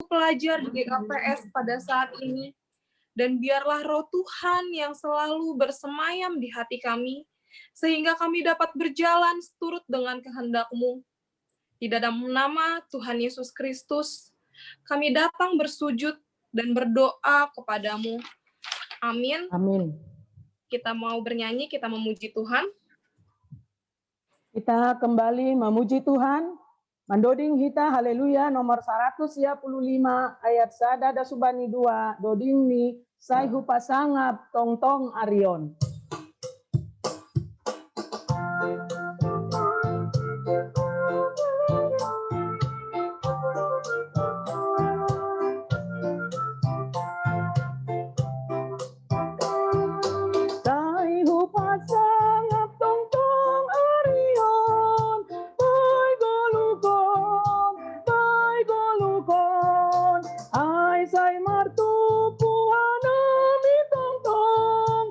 pelajar di GKPS pada saat ini, dan biarlah roh Tuhan yang selalu bersemayam di hati kami, sehingga kami dapat berjalan seturut dengan kehendak-Mu. Di dalam nama Tuhan Yesus Kristus, kami datang bersujud dan berdoa kepadamu. Amin. Amin. Kita mau bernyanyi, kita memuji Tuhan. Kita kembali memuji Tuhan. Mandoding hita haleluya nomor 135 ayat sada da subani 2 doding ni saihu pasangap tong tong arion. Saihu pasangap tong tong arion. Bai golukon. Ai sai martu puana mi tong tong.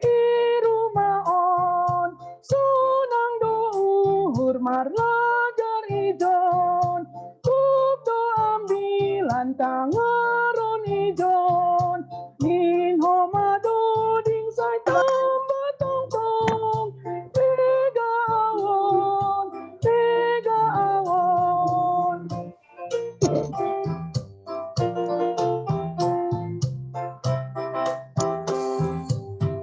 Irumaon. Sunang do uhur marlajar ijon. Kupto ambilan tangaron ijon. Min homado ding sai tamba tong tong. Tega awon.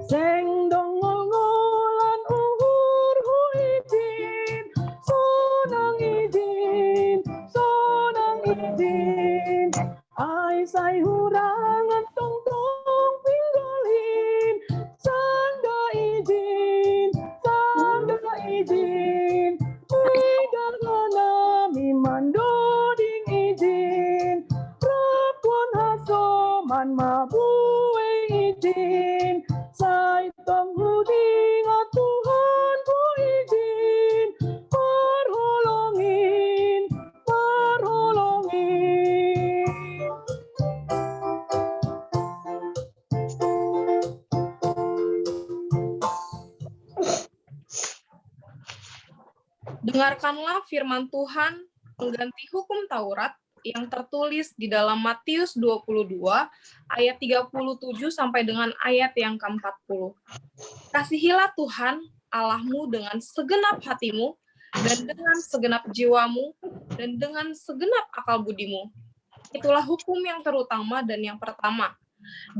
Seng dongol ngolan uhur hu izin. Sonang izin. Ai sai hurangan tong tong pinggolin. Sanda izin. Tidak nami mandoding izin. Rapon hasoman mabuwe izin. Sai tong hudinga Tuhan ku izin. Perholongin. Dengarkanlah firman Tuhan pengganti hukum Taurat yang tertulis di dalam Matius 22 ayat 37 sampai dengan ayat yang ke-40. Kasihilah Tuhan Allahmu dengan segenap hatimu dan dengan segenap jiwamu dan dengan segenap akal budimu. Itulah hukum yang terutama dan yang pertama.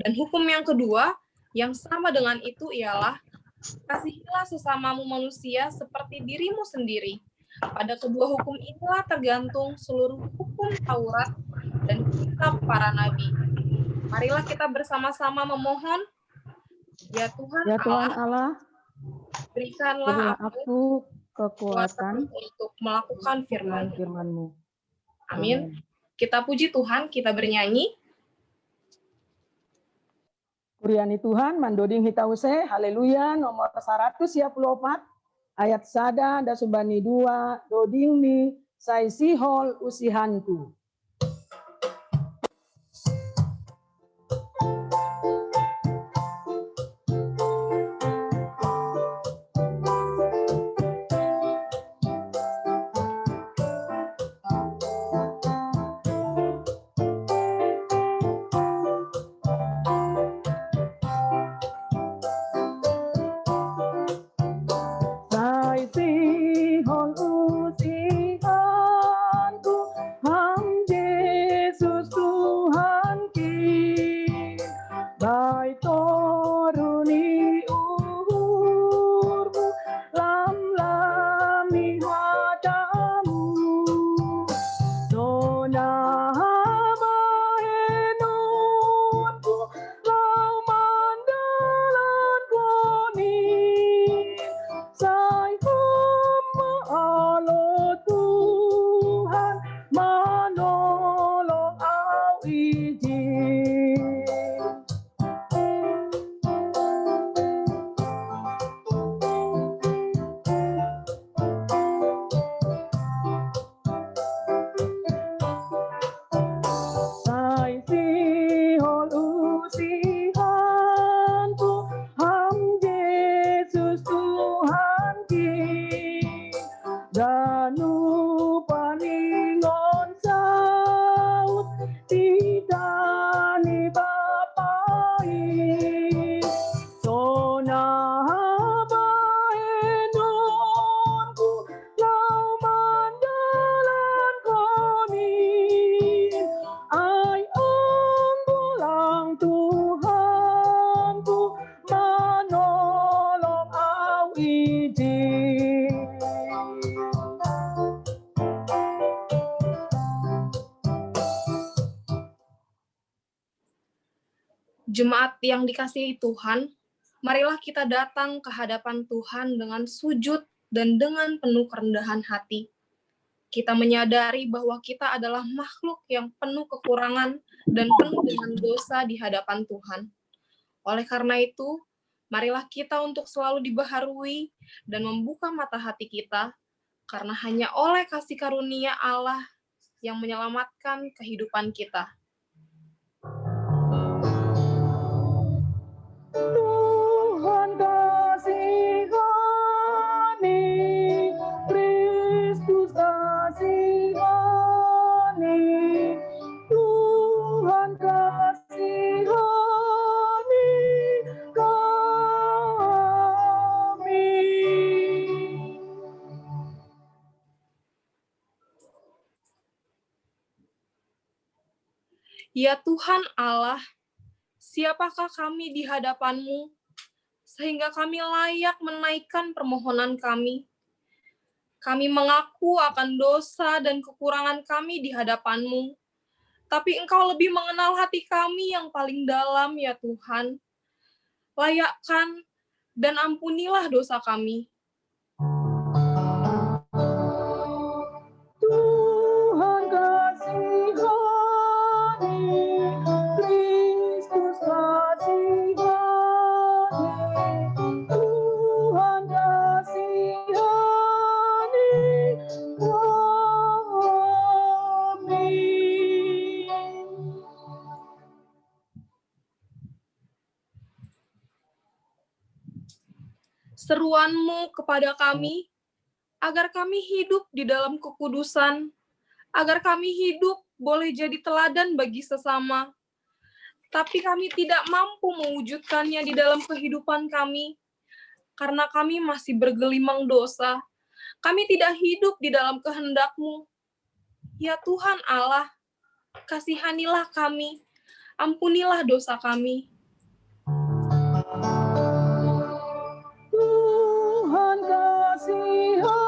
Dan hukum yang kedua yang sama dengan itu ialah kasihilah sesamamu manusia seperti dirimu sendiri. Pada kedua hukum inilah tergantung seluruh hukum Taurat dan kitab para nabi. Marilah kita bersama-sama memohon, ya Tuhan Allah, berikanlah aku kekuatan untuk melakukan firman-Mu. Amin. Kita puji Tuhan, kita bernyanyi. Kuriani Tuhan, mandoding hitause, haleluya, nomor 134, ayat sada da subani 2, doding ni sai sihol usihanku. Sai sihol usihanku, Jemaat yang dikasihi Tuhan, marilah kita datang ke hadapan Tuhan dengan sujud dan dengan penuh kerendahan hati. Kita menyadari bahwa kita adalah makhluk yang penuh kekurangan dan penuh dengan dosa di hadapan Tuhan. Oleh karena itu, marilah kita untuk selalu dibaharui dan membuka mata hati kita, karena hanya oleh kasih karunia Allah yang menyelamatkan kehidupan kita. Tuhan kasihani, Kristus kasihani, Tuhan kasihani kami. Ya Tuhan Allah, siapakah kami di hadapan-Mu, sehingga kami layak menaikkan permohonan kami? Kami mengaku akan dosa dan kekurangan kami di hadapan-Mu, tapi Engkau lebih mengenal hati kami yang paling dalam, ya Tuhan. Layakkan dan ampunilah dosa kami. Tuhan kasihani, Kristus kasihani, Tuhan kasihani kami. Seruan-Mu kepada kami, agar kami hidup di dalam kekudusan, agar kami hidup boleh jadi teladan bagi sesama. Tapi kami tidak mampu mewujudkannya di dalam kehidupan kami, karena kami masih bergelimang dosa. Kami tidak hidup di dalam kehendak-Mu. Ya Tuhan Allah, kasihanilah kami, ampunilah dosa kami. Tuhan kasihani,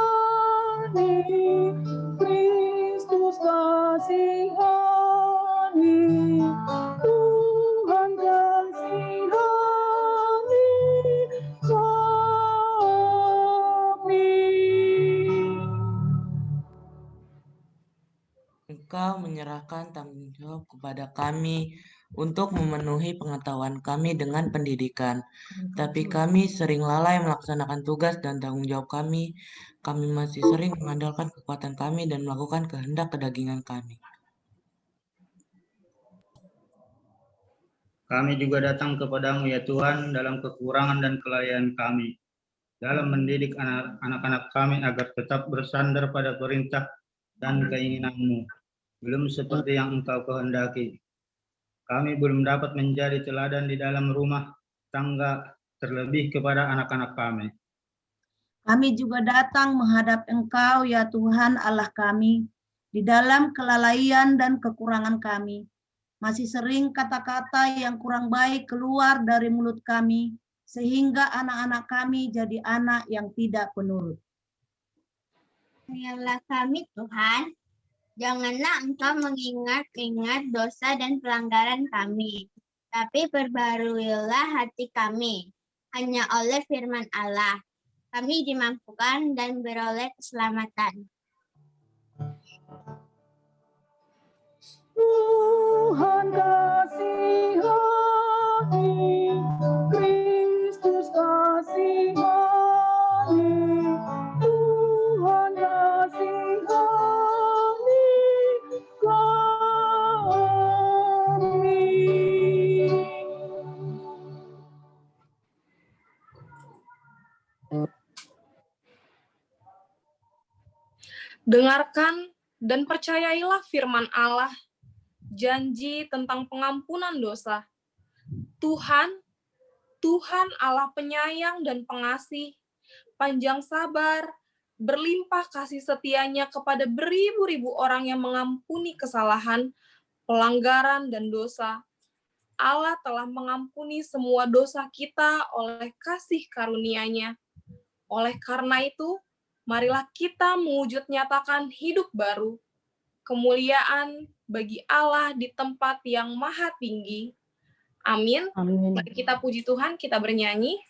Kristus kasihani, Tuhan kasihani kami. Engkau menyerahkan tanggung jawab kepada kami untuk memenuhi pengetahuan kami dengan pendidikan. Tapi kami sering lalai melaksanakan tugas dan tanggung jawab kami. Kami masih sering mengandalkan kekuatan kami dan melakukan kehendak kedagingan kami. Kami juga datang kepadamu ya Tuhan dalam kekurangan dan kelalaian kami, dalam mendidik anak-anak kami agar tetap bersandar pada perintah dan keinginan-Mu, belum seperti yang Engkau kehendaki. Kami belum dapat menjadi teladan di dalam rumah tangga, terlebih kepada anak-anak kami. Kami juga datang menghadap Engkau ya Tuhan Allah kami, di dalam kelalaian dan kekurangan kami. Masih sering kata-kata yang kurang baik keluar dari mulut kami, sehingga anak-anak kami jadi anak yang tidak penurut. Ayolah kami Tuhan, janganlah Engkau mengingat-ingat dosa dan pelanggaran kami, tapi perbaruilah hati kami. Hanya oleh firman Allah, kami dimampukan dan beroleh keselamatan. Tuhan kasihani, Kristus kasihani, Tuhan kasihani kami. Dengarkan dan percayailah firman Allah, janji tentang pengampunan dosa. Tuhan Allah penyayang dan pengasih, panjang sabar, berlimpah kasih setianya kepada beribu-ribu orang yang mengampuni kesalahan, pelanggaran, dan dosa. Allah telah mengampuni semua dosa kita oleh kasih karunia-Nya. Oleh karena itu, marilah kita mewujud nyatakan hidup baru, kemuliaan bagi Allah di tempat yang maha tinggi. Amin. Amin. Mari kita puji Tuhan, kita bernyanyi.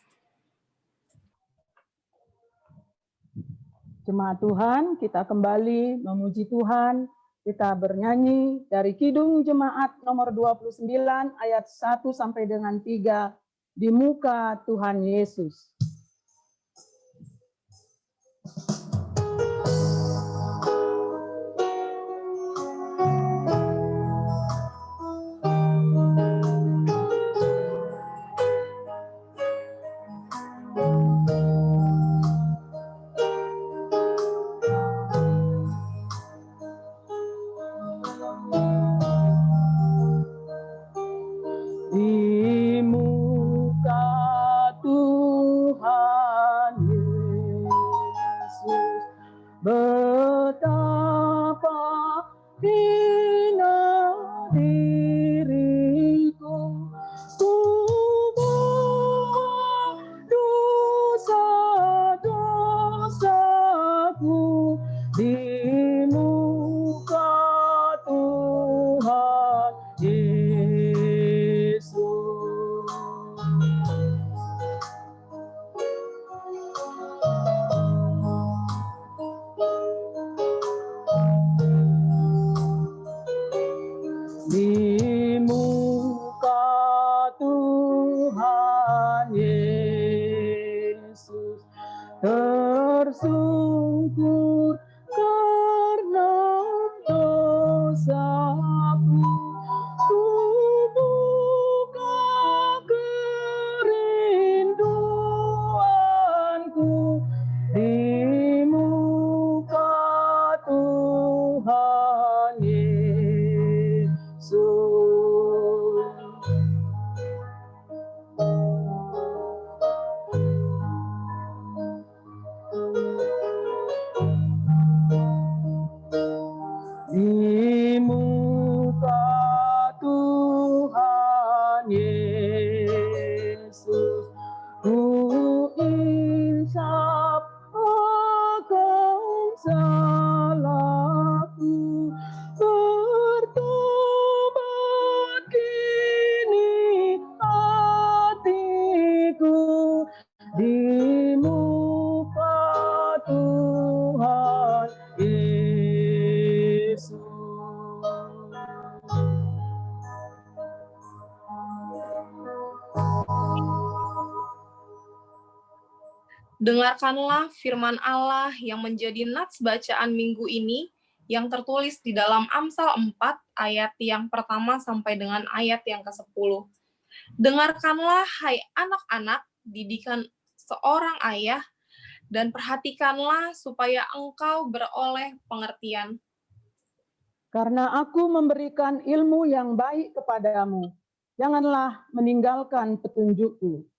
Jemaat Tuhan, kita kembali memuji Tuhan. Kita bernyanyi dari Kidung Jemaat nomor 29 ayat 1 sampai dengan 3 di muka Tuhan Yesus. Di muka Tuhan Yesus, betapa hina diriku, semua dosa-dosaku di muka Tuhan Yesus. Di muka Tuhan Yesus tersungkur karena dosaku, ku buka kerinduanku di muka Tuhan Yesus. Di muka Tuhan Yesus, ku insaf akan salahku, bertobat kini hatiku di muka Tuhan Yesus. Dengarkanlah firman Allah yang menjadi nats bacaan minggu ini yang tertulis di dalam Amsal 4 ayat yang pertama sampai dengan ayat yang ke-10. Dengarkanlah hai anak-anak didikan seorang ayah dan perhatikanlah supaya engkau beroleh pengertian. Karena aku memberikan ilmu yang baik kepadamu, janganlah meninggalkan petunjukku.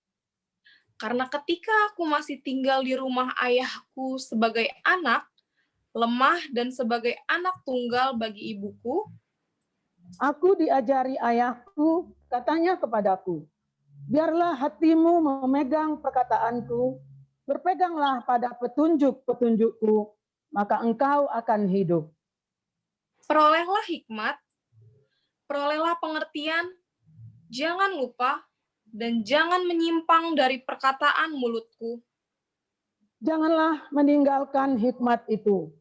Karena ketika aku masih tinggal di rumah ayahku sebagai anak, lemah dan sebagai anak tunggal bagi ibuku, Aku diajari ayahku, katanya kepadaku, biarlah hatimu memegang perkataanku, berpeganglah pada petunjuk-petunjukku, maka engkau akan hidup. perolehlah hikmat, perolehlah pengertian, jangan lupa, dan jangan menyimpang dari perkataan mulutku. Janganlah meninggalkan hikmat itu,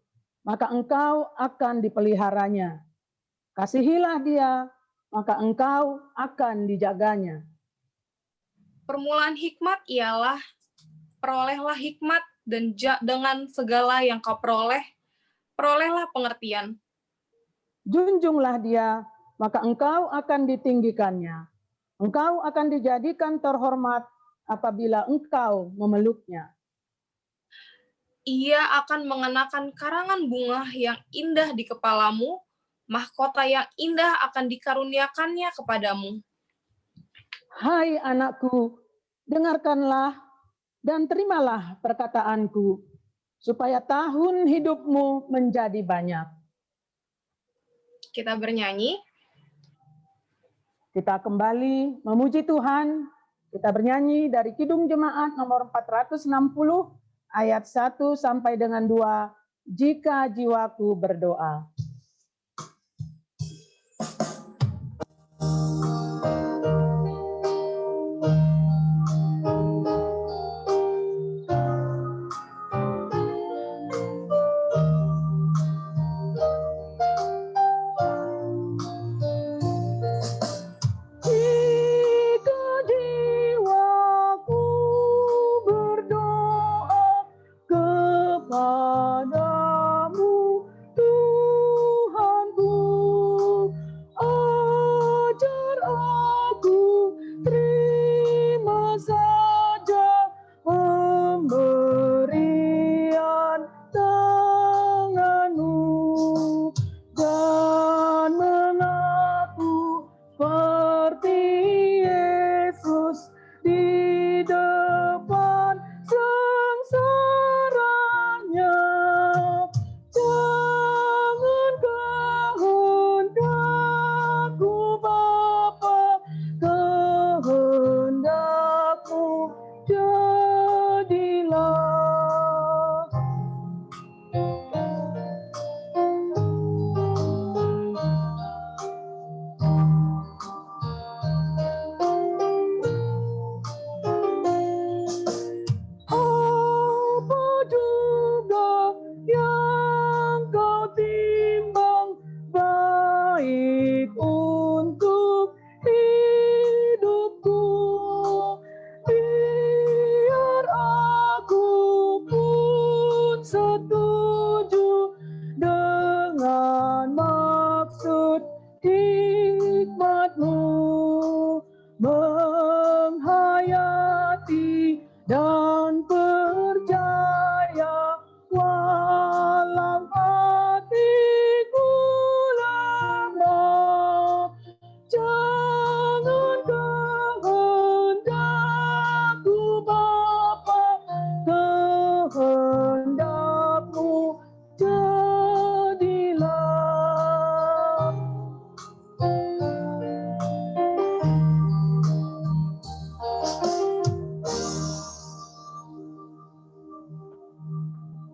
maka engkau akan dipeliharanya. Kasihilah dia, maka engkau akan dijaganya. Permulaan hikmat ialah, perolehlah hikmat, dan dengan segala yang kau peroleh, perolehlah pengertian. Junjunglah dia, maka engkau akan ditinggikannya. Engkau akan dijadikan terhormat apabila engkau memeluknya. Ia akan mengenakan karangan bunga yang indah di kepalamu, mahkota yang indah akan dikaruniakannya kepadamu. Hai anakku, dengarkanlah dan terimalah perkataanku, supaya tahun hidupmu menjadi banyak. Kita bernyanyi. Kita kembali memuji Tuhan. Kita bernyanyi dari Kidung Jemaat nomor 460 ayat 1 sampai dengan 2. Jika jiwaku berdoa. dan mengaku seperti Yesus di depan sengsaranya. Jangan kehendakku Bapa, kehendakmu jadilah. Apa juga yang kau timbang baik untuk hidupku, biar aku pun setuju dengan maksud hikmat-Mu, menghayati dan percaya walau hatiku lemah. Jangan kehendakku Bapa, kehendakmu jadilah.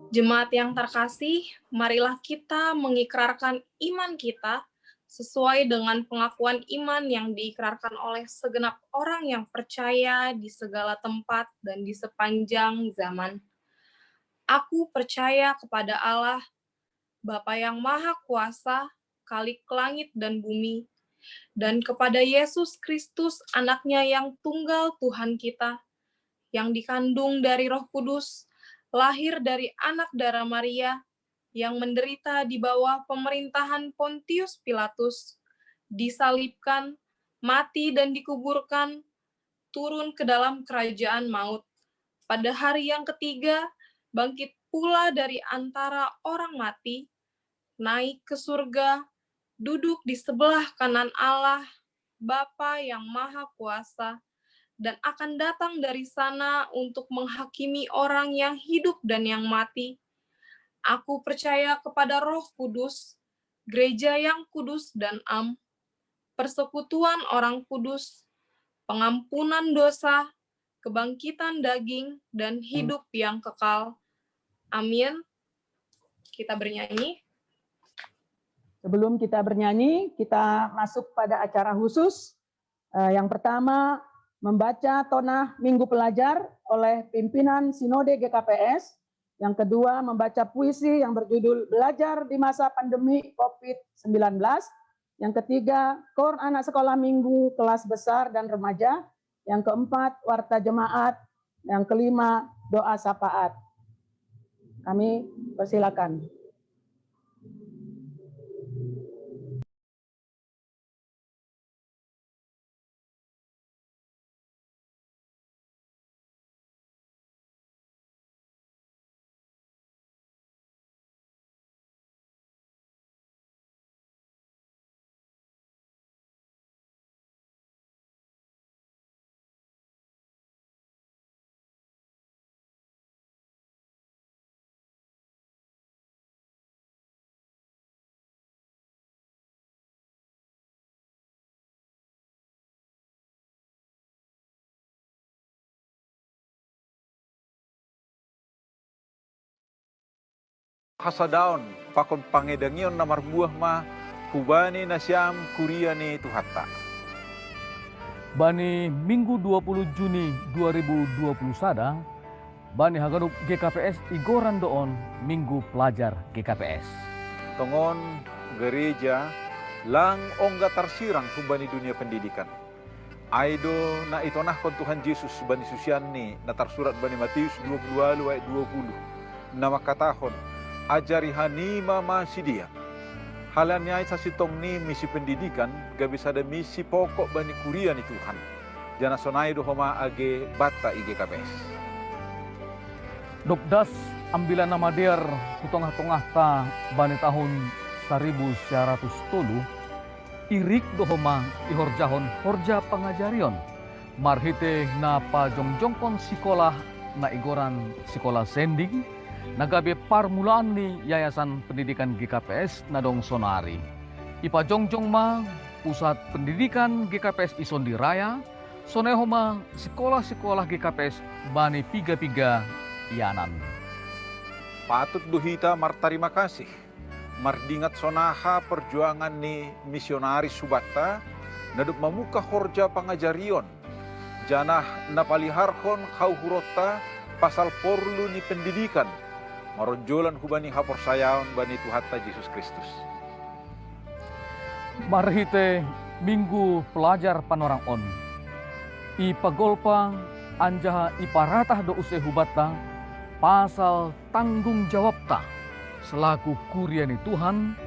Jemaat yang terkasih, marilah kita mengikrarkan iman kita sesuai dengan pengakuan iman yang diikrarkan oleh segenap orang yang percaya di segala tempat dan di sepanjang zaman. Aku percaya kepada Allah, Bapa yang Maha Kuasa, Khalik langit dan bumi, dan kepada Yesus Kristus, Anak-Nya yang tunggal Tuhan kita, yang dikandung dari Roh Kudus, lahir dari anak darah Maria, yang menderita di bawah pemerintahan Pontius Pilatus, disalibkan, mati dan dikuburkan, turun ke dalam kerajaan maut. Pada hari yang ketiga, bangkit pula dari antara orang mati, naik ke surga, duduk di sebelah kanan Allah, Bapa yang Maha Kuasa, dan akan datang dari sana untuk menghakimi orang yang hidup dan yang mati. Aku percaya kepada Roh Kudus, gereja yang kudus dan am, persekutuan orang kudus, pengampunan dosa, kebangkitan daging, dan hidup yang kekal. Amin. Kita bernyanyi. Sebelum kita bernyanyi, kita masuk pada acara khusus. Yang pertama, membaca Tonah Minggu Pelajar oleh pimpinan Sinode GKPS. Yang kedua, membaca puisi yang berjudul Belajar di Masa Pandemi COVID-19. Yang ketiga, Kor Anak Sekolah Minggu Kelas Besar dan Remaja. Yang keempat, Warta Jemaat. Yang kelima, Doa Syafaat. Kami persilakan. Hasadaon pakon pangedangion namar buah ma hubani nasyam kuriani tuhatta. Bani Minggu 20 Juni 2020 sadang, Bani Hagarup GKPS Igoran Doon Minggu Pelajar GKPS. Tongon gereja lang ongga tarsirang hubani dunia pendidikan. Aido na itonah kon Tuhan Yesus bani susianni na tarsurat bani Matius 22 ayat 20. Nama katahon ajari hanima masidia. Halannya sa sitong ni misi pendidikan gabi sada misi pokok bani kuria ni Tuhan. Jana sonai do homa age bata IGKPS. Dobdas ambilan nama der kutongah-tongah ta bani tahun 1107 irik dohoma ihorjahon horja pangajarion marhite na pajongjongkon sekolah na igoran sekolah sending nagabe parmulaan ni Yayasan Pendidikan GKPS Nadong Sonari. Ipajongjong ma pusat pendidikan GKPS Isondi Raya, sonehoma sekolah-sekolah GKPS bani piga-piga ianan. Patut duhita martarima kasih. Mardingat sonaha perjuangan ni misionaris Subatta nadup mamuka horja pangajarion. Janah napaliharkon hauhurota pasal porlu ni pendidikan. Maronjolan hubani haporsayaon bani Tuhatta Yesus Kristus. Marhite minggu pelajar panorang on. Ipagolpa anjaha iparatah do use hubata pasal tanggung jawabta selaku kuriani Tuhan,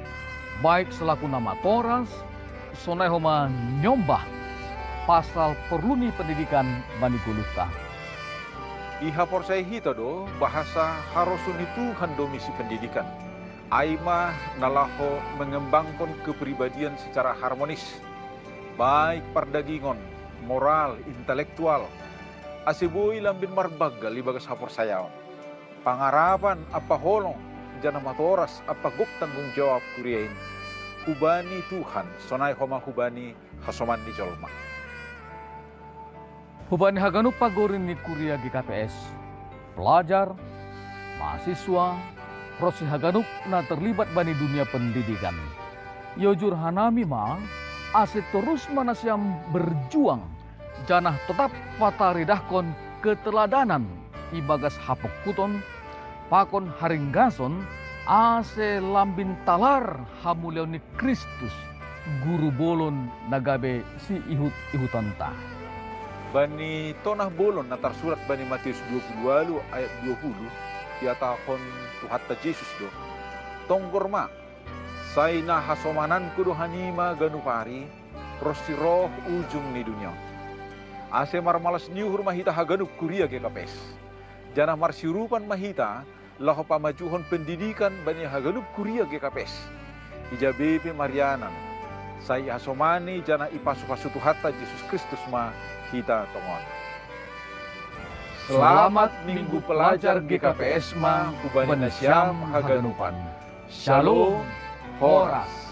baik selaku nama Toras, sonehoma nyombah pasal perluni pendidikan bani guluta. Iha porsai hita do bahasa harusuni Tuhan do misi pendidikan. Aima nalaho mengembangkan kepribadian secara harmonis, baik perdagingon, moral, intelektual, asibui lambin marbagal ibagas haporsayaon. Pangarapan apa holong jana matoras apa guk tanggung jawab kuriain hubani Tuhan sonai homa hubani hasoman di jolma. Hubani haganu pagorin ni kuria GKPS, pelajar, mahasiswa, proses haganuk na terlibat bani dunia pendidikan. Yojur hanami ma ase terus manasiam berjuang janah tetap pataridahkon keteladanan ibagas hapokuton pakon haringgason ase lambin talar hamulioni Kristus guru bolon nagabe si ihutanta. Bani tonah bolon na tersurat bani Matius 22 ayat 20 tiatakon Tuhatta Yesus do. Tonggorma saina hasomanan kudo hanima ganupari prosi roh ujung ni dunia. Ase marmalas niuhur mahita haganuk kuria GKPS. Janah marsirupan mahita laho pamajuhon pendidikan bani haganuk kuria GKPS. Ija BP Marianan. Saya hasomani jana ipasu-pasu Tuhatta Yesus Kristus ma kita tongon. Selamat Minggu Pelajar GKPS ma hubani nasyam haganupan. Shalom Horas.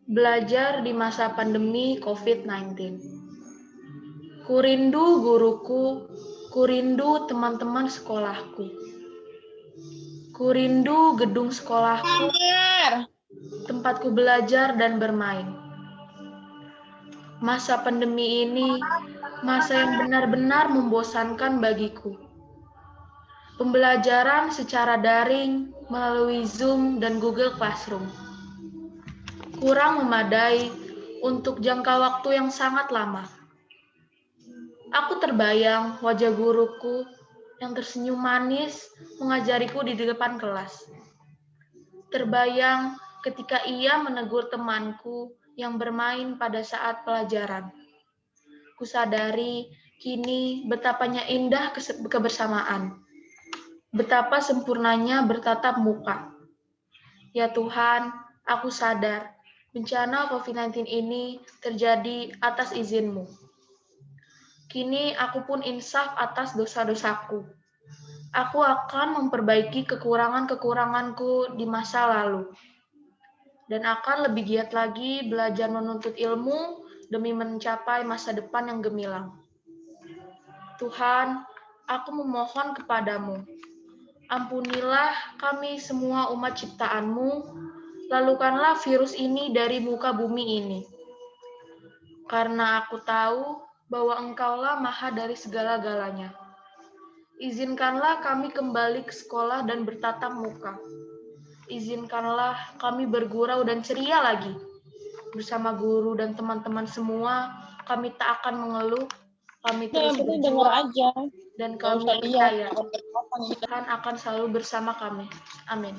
Belajar di masa pandemi COVID-19. Kurindu guruku, kurindu teman-teman sekolahku. Kurindu gedung sekolahku, tempatku belajar dan bermain. Masa pandemi ini, masa yang benar-benar membosankan bagiku. Pembelajaran secara daring melalui Zoom dan Google Classroom. Kurang memadai untuk jangka waktu yang sangat lama. Aku terbayang wajah guruku yang tersenyum manis mengajariku di depan kelas. Terbayang ketika ia menegur temanku yang bermain pada saat pelajaran. Kusadari kini betapanya indah kebersamaan. Betapa sempurnanya bertatap muka. Ya Tuhan, aku sadar bencana COVID-19 ini terjadi atas izin-Mu. Kini aku pun insaf atas dosa-dosaku. Aku akan memperbaiki kekurangan-kekuranganku di masa lalu. Dan akan lebih giat lagi belajar menuntut ilmu demi mencapai masa depan yang gemilang. Tuhan, aku memohon kepadamu. Ampunilah kami semua umat ciptaan-Mu. Lalukanlah virus ini dari muka bumi ini. Karena aku tahu bahwa Engkaulah Maha dari segala-galanya. Izinkanlah kami kembali ke sekolah dan bertatap muka. Izinkanlah kami bergurau dan ceria lagi. Bersama guru dan teman-teman semua, kami tak akan mengeluh, kami terus berjuang, dan kami percaya Tuhan akan selalu bersama kami. Amin.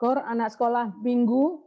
skor anak sekolah minggu.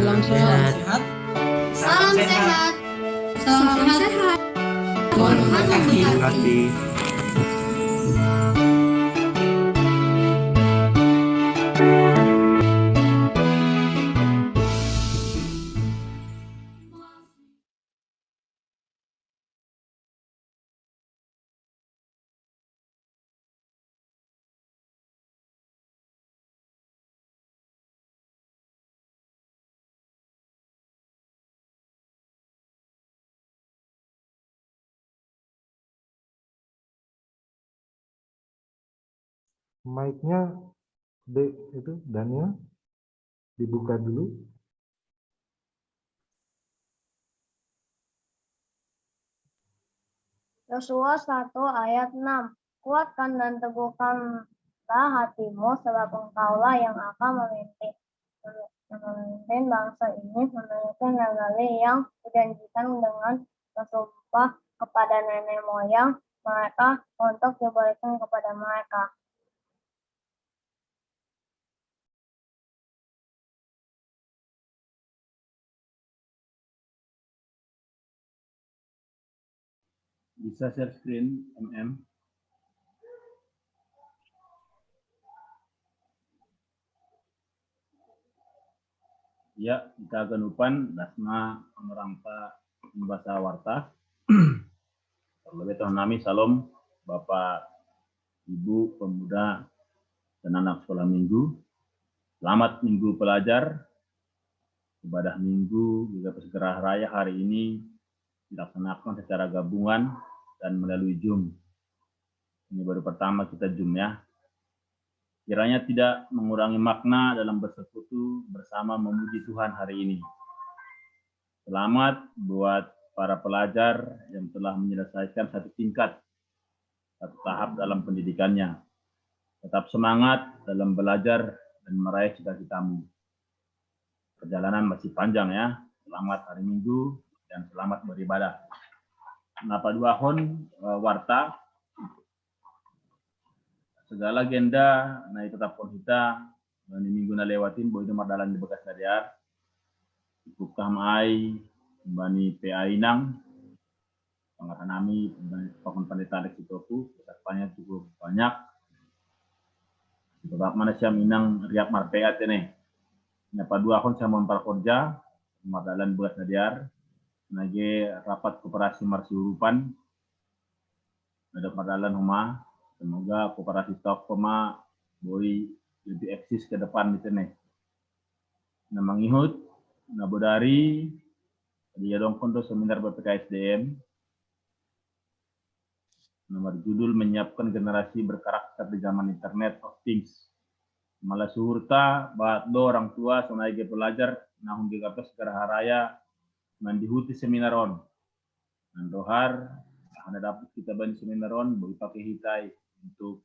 Salam sehat. Salam sehat. Salam sehat. Tuhan memberkati. Mic-nya itu Daniel dibuka dulu. Yosua 1 ayat 6. Kuatkan dan teguhkanlah hatimu, sebab engkaulah yang akan memimpin bangsa ini memiliki negeri yang dijanjikan dengan bersumpah kepada nenek moyang mereka untuk diberikan kepada mereka. Bisa share screen, MM. Ya, kita genupan dasma merangka membaca warta. Terlebih tahun nami salam Bapak, Ibu, pemuda, dan anak sekolah minggu. Selamat Minggu Pelajar. Ibadah Minggu juga Pesgerah Raya hari ini dilaksanakan secara gabungan dan melalui Zoom. Ini baru pertama kita Zoom ya. Kiranya tidak mengurangi makna dalam bersekutu bersama memuji Tuhan hari ini. Selamat buat para pelajar yang telah menyelesaikan satu tahap dalam pendidikannya. Tetap semangat dalam belajar dan meraih cita-citamu. Perjalanan masih panjang ya. Selamat hari Minggu dan selamat beribadah. Napa duahon warta segala agenda na tetap kita ni minggu na lewatin boy na madalan di bekas nadiar ikukah mai bani PA Inang pengatanami pakon pandita Alex Itoku pesertanya cukup banyak sebab mana siam Inang riak marpea tene napa dua kon sama kerja madalan bekas nadiar nage rapat koperasi marsiurupan ada madalan rumah. Semoga koperasi stok pema boleh lebih eksis ke depan di sini. Nah mengihut, nah bodari dia dong kondo seminar BPKSDM. Nomor judul menyiapkan generasi berkarakter di zaman Internet of Things. Malah suhurta buat do orang tua sonai pelajar nahung GKP Segera Haraya mandihuti seminar on. Nandohar ada dapat kita ban seminar on boleh pakai hitai untuk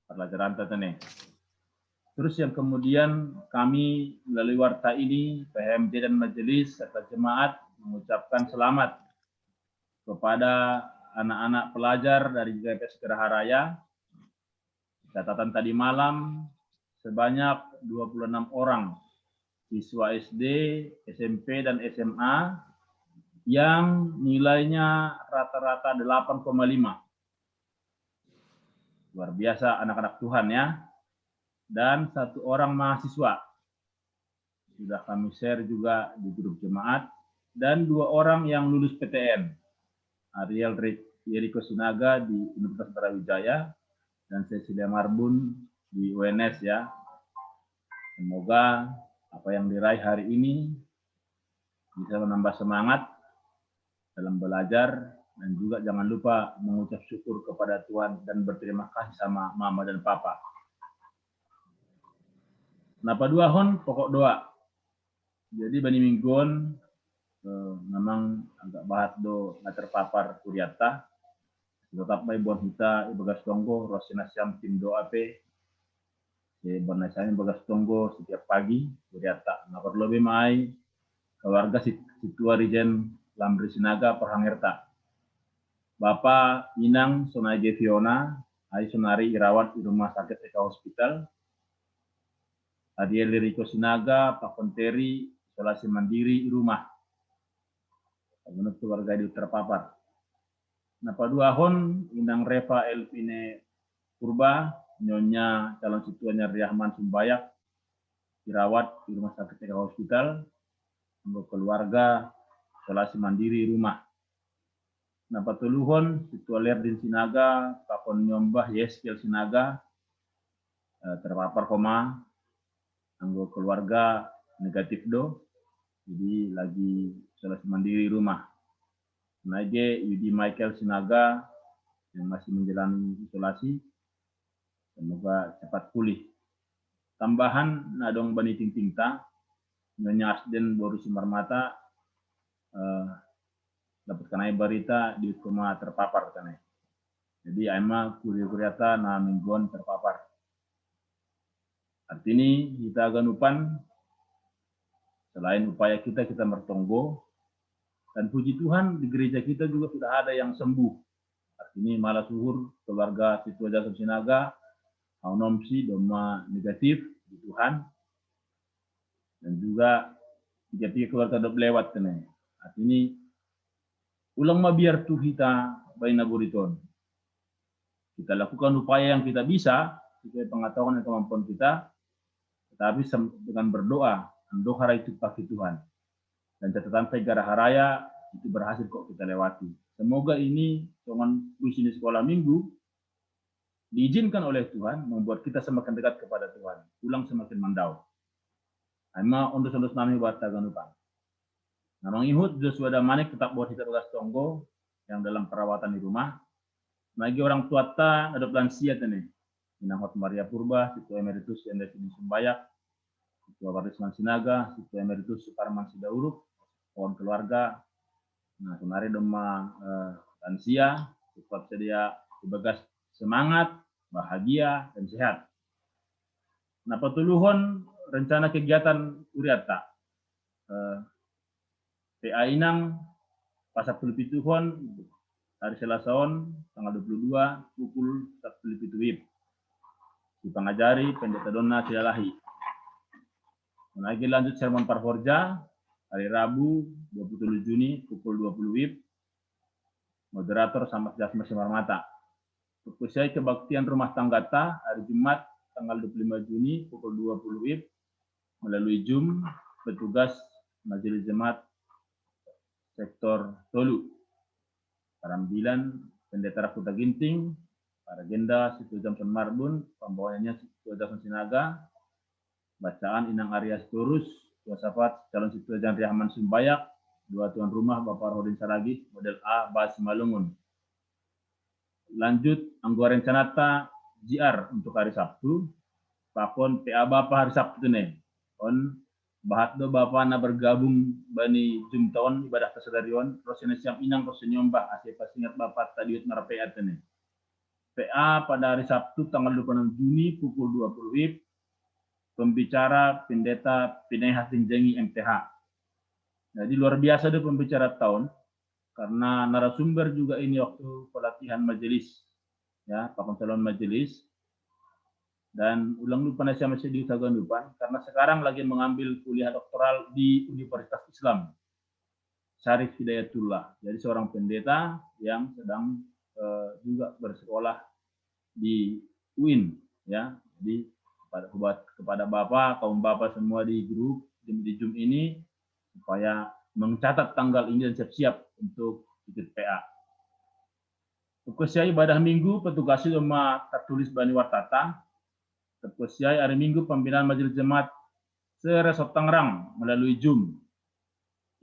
pelajaran tetene. Terus yang kemudian kami melalui warta ini, PHMJ dan majelis serta jemaat mengucapkan selamat kepada anak-anak pelajar dari GKP Segera Haraya. Catatan tadi malam sebanyak 26 orang siswa SD, SMP, dan SMA yang nilainya rata-rata 8,5. Luar biasa anak-anak Tuhan ya. Dan 1 orang mahasiswa. Sudah kami share juga di grup jemaat. Dan 2 orang yang lulus PTN. Ariel Yeriko Sinaga di Universitas Brawijaya. Dan Cecilia Marbun di UNS ya. Semoga apa yang diraih hari ini bisa menambah semangat dalam belajar. Dan juga jangan lupa mengucap syukur kepada Tuhan dan berterima kasih sama mama dan papa. Napa duahon pokok doa. Jadi bani minggon memang agak bahat do na terpapar kuriata. Tetap may buon kita ibagas tonggo rosina siam tim doa pe. Banasanya ibagas tonggo setiap pagi kuriata. Napa lebih mai keluarga situa Rijen Lamri Sinaga Perhangerta. Bapak Inang Sonaige Fiona, Ai Sonari irawat di Rumah Sakit Eka Hospital. Adiel Liriko Sinaga, Pak Konteri, isolasi mandiri di rumah. Menurut keluarga itu terpapar. Napa duahon, Inang Reva Elvine Purba, Nyonya calon situanya Riahman Sumbayak, dirawat di Rumah Sakit Eka Hospital. Untuk keluarga, isolasi mandiri di rumah. Napa tuluhon situa Lerdin Sinaga, Pakon Nyombah Yeskiel Sinaga terpapar koma anggo keluarga negatif do, jadi lagi isolasi mandiri rumah. Nage Yudi Michael Sinaga yang masih menjalani isolasi, semoga cepat pulih. Tambahan nadong bani ting-tingta, Nyonya Asden Boru Sumarmata dapat kanai berita di rumah terpapar kanai. Jadi aima kuriata na mingguan terpapar. Artinya kita ganupan selain upaya kita bertonggo dan puji Tuhan di gereja kita juga sudah ada yang sembuh. Artinya malah suhur keluarga situa Jasub Sinaga aunomsi doma negatif di Tuhan dan juga 3 keluarga udah lewat kanai. Artinya ulang biar tuh kita baina buriton. Kita lakukan upaya yang kita bisa sesuai pengetahuan dan kemampuan kita, tetapi dengan berdoa, doa itu pakai Tuhan. Dan catatan Segera Haraya itu berhasil kok kita lewati. Semoga ini dengan di sekolah minggu diizinkan oleh Tuhan membuat kita semakin dekat kepada Tuhan. Ulang semakin mandau. Aima ondus-ondus nami buat taganupan. Namang ihut Joshua Damanik tetap buat kita tugas tonggo yang dalam perawatan di rumah. Bagi orang tua ta ada lansia tene. Minang Hot Maria Purba, Situa Emeritus Endesini Sumbayak, Situa Warisman Sinaga, Situa Emeritus Suparman Sidauruk, kawan keluarga. Nah, kemarin doma lansia, tetap sedia dibagas semangat, bahagia dan sehat. Nah, petuluhon rencana kegiatan uriata. PA Inang Pasar Tulipituhon hari Selasaon tanggal 22 pukul 1 WIB. Dipangajari Pendeta Donna Silalahi. Lagi lanjut sermon Parforja hari Rabu 27 Juni pukul 20 WIB. Moderator sama Jasma Simarmata. Pusat Kebaktian Rumah Tanggata hari Jumat tanggal 25 Juni pukul 20 WIB melalui Zoom petugas Majelis Jemaat Sektor Tolu. Parambilan Pendeta Rakuta Ginting, para agenda Situ Jamson Marbun, pembawaannya Situ Jamson Sinaga, bacaan Inang Arya Turus, Wasafat calon Situ Jan Rahman Sumbayak, dua tuan rumah Bapak Rodin Saragi, model A, Bas Malungun. Lanjut, Anggota Rencanata JR untuk hari Sabtu, Pakon PA Bapak hari Sabtu nih. On bahat do Bapak na bergabung bani Jumtaon ibadah kesadarion, prosesnya siap Inang prosenyombah, asih pasingat Bapak tadiut marapeat nih. PA pada hari Sabtu tanggal 26 Juni pukul 20 WIB, pembicara Pendeta Pinehas Tinjengi MTH. Jadi luar biasa deh pembicara tahun, karena narasumber juga ini waktu pelatihan majelis, ya, Pak Calon Majelis, dan ulang lupa nasi masih di Usahawan Lupa, karena sekarang lagi mengambil kuliah doktoral di Universitas Islam, Syarif Hidayatullah, jadi seorang pendeta yang sedang juga bersekolah di UIN, ya, jadi kepada Bapak, kaum Bapak semua di grup, di Zoom ini, supaya mencatat tanggal ini dan siap-siap untuk ikut PA. Tukusiai ibadah minggu, petugas rumah tertulis Bani Wartata, tukusiai hari minggu pembinaan Majelis Jemaat se-Resort Tangerang melalui Zoom.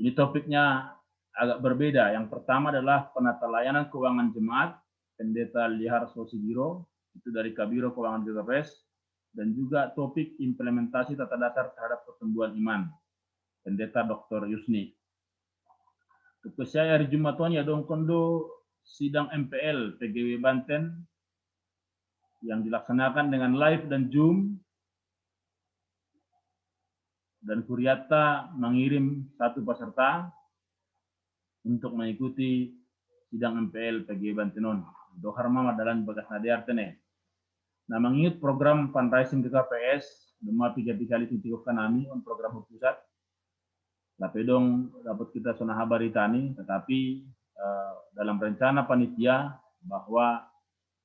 Ini topiknya agak berbeda. Yang pertama adalah penata layanan keuangan jemaat, Pendeta Lihar Sosigiro, itu dari Kabiro Keuangan GKPS, dan juga topik implementasi tata dasar terhadap pertumbuhan iman, Pendeta Dr. Yusni. Keputusan hari Jumatuan ya dong kondo sidang MPL PGW Banten yang dilaksanakan dengan live dan Zoom, dan Kuriata mengirim satu peserta untuk mengikuti sidang MPL PGW Bantenon. Doharma madalan bagas nadiartene. Nah, mengingat program fundraising GKPS, Dema 3 kali titik kanami on program pusat. Tapi dong dapat kita sonah habari tani, tetapi dalam rencana panitia bahwa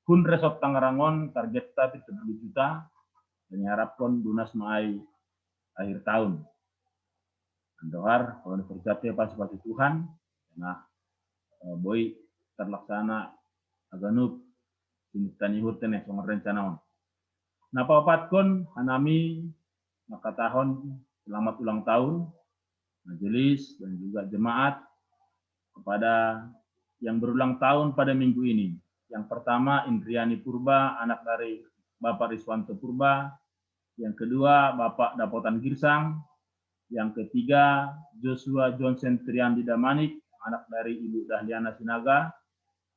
kun Resort Tangerangon target tapi 10 juta dan diharapkan lunas mai akhir tahun. Andohar kalau dipercaya pasti Tuhan, nah boy terlaksana aganup tani hurten yang rencana. Nah papatkon hanami maka tahun selamat ulang tahun majelis dan juga jemaat kepada yang berulang tahun pada minggu ini. Yang pertama Indriani Purba, anak dari Bapak Riswanto Purba. Yang kedua Bapak Dapotan Girsang. Yang ketiga Joshua Johnson Triandi Damanik, anak dari Ibu Dahliana Sinaga.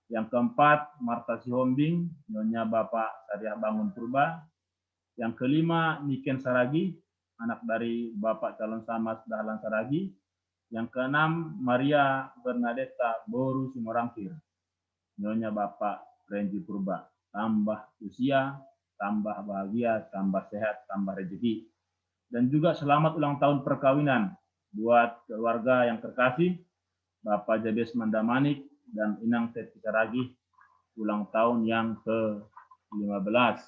Yang keempat Marta Sihombing, nyonya Bapak Syariah Bangun Purba. Yang kelima Niken Saragi, anak dari Bapak Calon Samas Dahlan Saragi. Yang keenam Maria Bernadetta Boru Simorangkir, nyonya Bapak Renji Purba. Tambah usia, tambah bahagia, tambah sehat, tambah rezeki. Dan juga selamat ulang tahun perkawinan buat keluarga yang terkasih, Bapak Jabes Mandamanik dan Inang Seti Saragi, ulang tahun yang ke-15.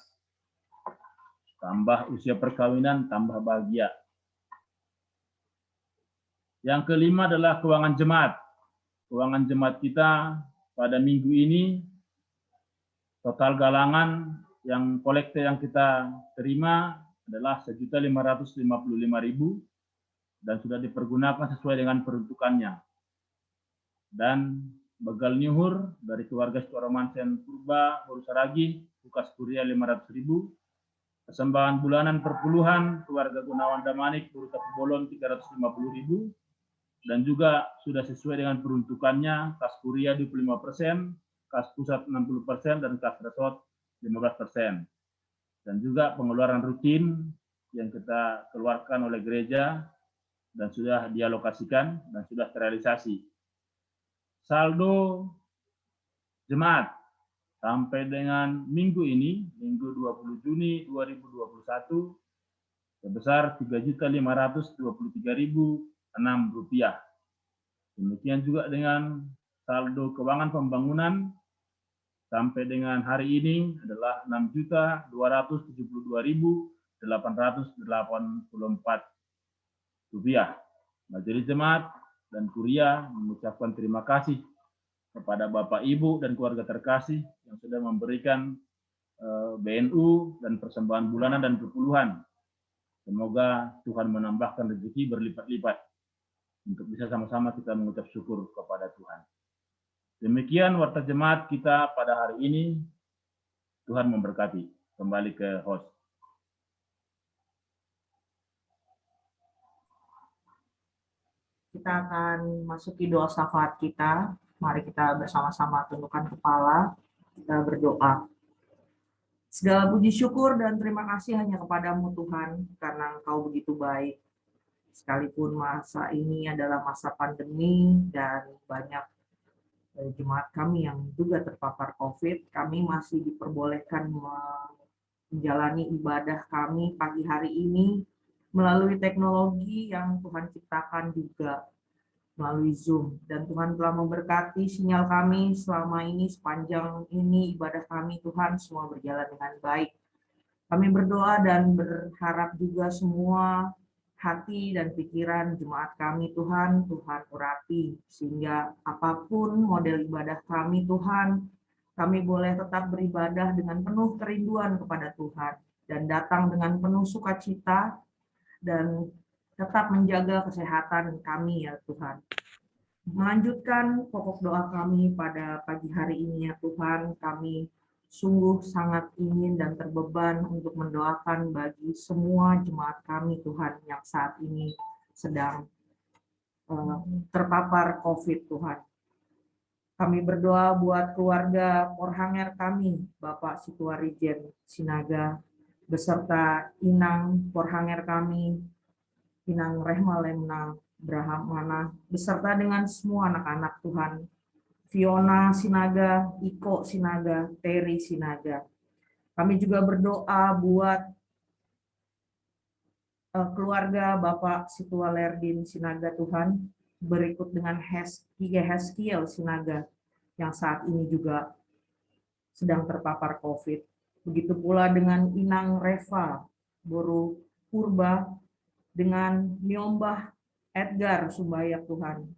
Tambah usia perkawinan, tambah bahagia. Yang kelima adalah keuangan jemaat. Keuangan jemaat kita pada minggu ini, total galangan yang kolekte yang kita terima adalah 1.555.000 dan sudah dipergunakan sesuai dengan peruntukannya. Dan begal nyuhur dari keluarga Storomansen Purba, Saragi, Bukas Kuria 500.000. Persembahan bulanan perpuluhan keluarga Gunawan Damanik Purta Bolon 350.000 dan juga sudah sesuai dengan peruntukannya kas kuria 25%, kas pusat 60% dan kas resort 15%. Dan juga pengeluaran rutin yang kita keluarkan oleh gereja dan sudah dialokasikan dan sudah terrealisasi. Saldo jemaat sampai dengan minggu ini, Minggu 20 Juni 2021, sebesar Rp3.523.006. Demikian juga dengan saldo keuangan pembangunan sampai dengan hari ini adalah Rp6.272.884. Majelis Jemaat dan Kuria mengucapkan terima kasih kepada Bapak, Ibu, dan keluarga terkasih yang sudah memberikan BNU dan persembahan bulanan dan perpuluhan. Semoga Tuhan menambahkan rezeki berlipat-lipat untuk bisa sama-sama kita mengucap syukur kepada Tuhan. Demikian warta jemaat kita pada hari ini. Tuhan memberkati. Kembali ke host. Kita akan masuki doa syafaat kita. Mari kita bersama-sama tundukkan kepala, kita berdoa. Segala puji syukur dan terima kasih hanya kepadamu Tuhan, karena Engkau begitu baik. Sekalipun masa ini adalah masa pandemi dan banyak dari jemaat kami yang juga terpapar COVID, kami masih diperbolehkan menjalani ibadah kami pagi hari ini melalui teknologi yang Tuhan ciptakan juga melalui Zoom. Dan Tuhan telah memberkati sinyal kami selama ini, sepanjang ini ibadah kami Tuhan semua berjalan dengan baik. Kami berdoa dan berharap juga semua hati dan pikiran jemaat kami Tuhan urapi, sehingga apapun model ibadah kami Tuhan, kami boleh tetap beribadah dengan penuh kerinduan kepada Tuhan dan datang dengan penuh sukacita dan tetap menjaga kesehatan kami ya Tuhan. Melanjutkan pokok doa kami pada pagi hari ini ya Tuhan, kami sungguh sangat ingin dan terbeban untuk mendoakan bagi semua jemaat kami Tuhan yang saat ini sedang terpapar COVID Tuhan. Kami berdoa buat keluarga Porhanger kami, Bapak Situarijen Sinaga, beserta Inang Porhanger kami, Inang Rehma Lemna Brahmana, beserta dengan semua anak-anak Tuhan, Fiona Sinaga, Iko Sinaga, Terry Sinaga. Kami juga berdoa buat keluarga Bapak Situalerdin Sinaga Tuhan, berikut dengan Heskiel Sinaga yang saat ini juga sedang terpapar COVID. Begitu pula dengan Inang Reva Boru Purba, dengan Miombah Edgar Sumbayak Tuhan,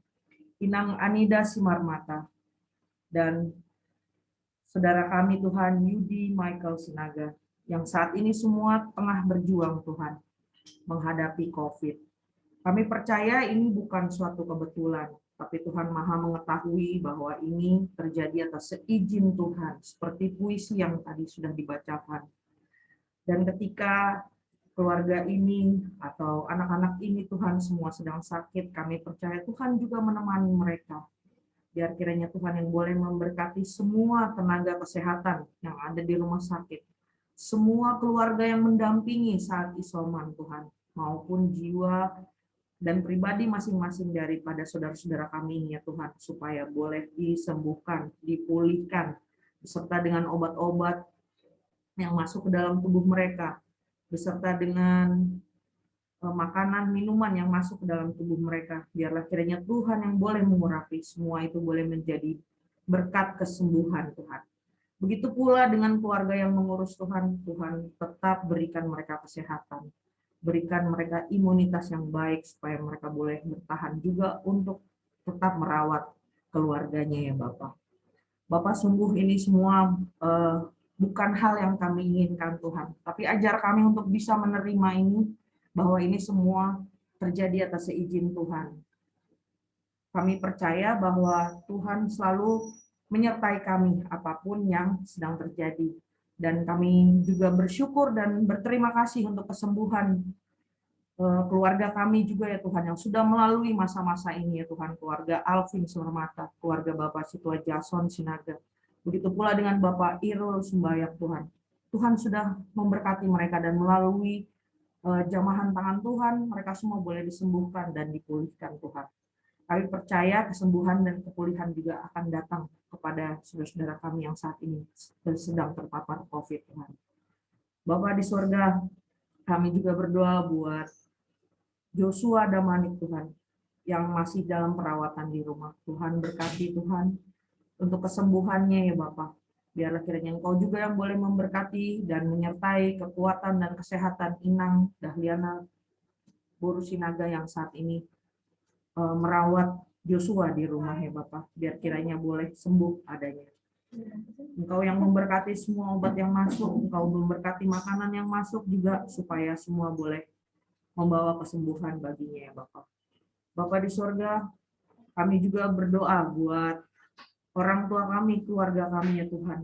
Inang Anida Simarmata, dan saudara kami Tuhan Yudi Michael Sinaga, yang saat ini semua tengah berjuang Tuhan menghadapi COVID. Kami percaya ini bukan suatu kebetulan, tapi Tuhan Maha mengetahui bahwa ini terjadi atas seizin Tuhan, seperti puisi yang tadi sudah dibacakan. Dan ketika keluarga ini atau anak-anak ini Tuhan semua sedang sakit, kami percaya Tuhan juga menemani mereka. Biar kiranya Tuhan yang boleh memberkati semua tenaga kesehatan yang ada di rumah sakit, semua keluarga yang mendampingi saat isoman Tuhan, maupun jiwa dan pribadi masing-masing daripada saudara-saudara kami ini ya Tuhan, supaya boleh disembuhkan, dipulihkan, beserta dengan obat-obat yang masuk ke dalam tubuh mereka, beserta dengan makanan, minuman yang masuk ke dalam tubuh mereka. Biarlah kiranya Tuhan yang boleh mengurapi semua itu, boleh menjadi berkat kesembuhan Tuhan. Begitu pula dengan keluarga yang mengurus Tuhan, Tuhan tetap berikan mereka kesehatan, berikan mereka imunitas yang baik supaya mereka boleh bertahan juga untuk tetap merawat keluarganya ya Bapak. Bapak sungguh ini semua bukan hal yang kami inginkan Tuhan, tapi ajar kami untuk bisa menerima ini, bahwa ini semua terjadi atas seizin Tuhan. Kami percaya bahwa Tuhan selalu menyertai kami apapun yang sedang terjadi. Dan kami juga bersyukur dan berterima kasih untuk kesembuhan keluarga kami juga ya Tuhan, yang sudah melalui masa-masa ini ya Tuhan, keluarga Alvin Simarmata, keluarga Bapak Situa Jason Sinaga. Begitu pula dengan Bapak Irul Sumbayak Tuhan. Tuhan sudah memberkati mereka dan melalui jamahan tangan Tuhan, mereka semua boleh disembuhkan dan dipulihkan Tuhan. Kami percaya kesembuhan dan kepulihan juga akan datang kepada saudara-saudara kami yang saat ini sedang terpapar COVID, Tuhan. Bapa di surga, kami juga berdoa buat Joshua Damanik, Tuhan, yang masih dalam perawatan di rumah. Tuhan berkati, Tuhan, untuk kesembuhannya ya Bapak. Biarlah kiranya Engkau juga yang boleh memberkati dan menyertai kekuatan dan kesehatan Inang Dahliana Boru Sinaga yang saat ini merawat Joshua di rumah ya Bapak. Biar kiranya boleh sembuh adanya. Engkau yang memberkati semua obat yang masuk, Engkau memberkati makanan yang masuk juga supaya semua boleh membawa kesembuhan baginya ya Bapak. Bapak di surga, kami juga berdoa buat orang tua kami, keluarga kami ya Tuhan.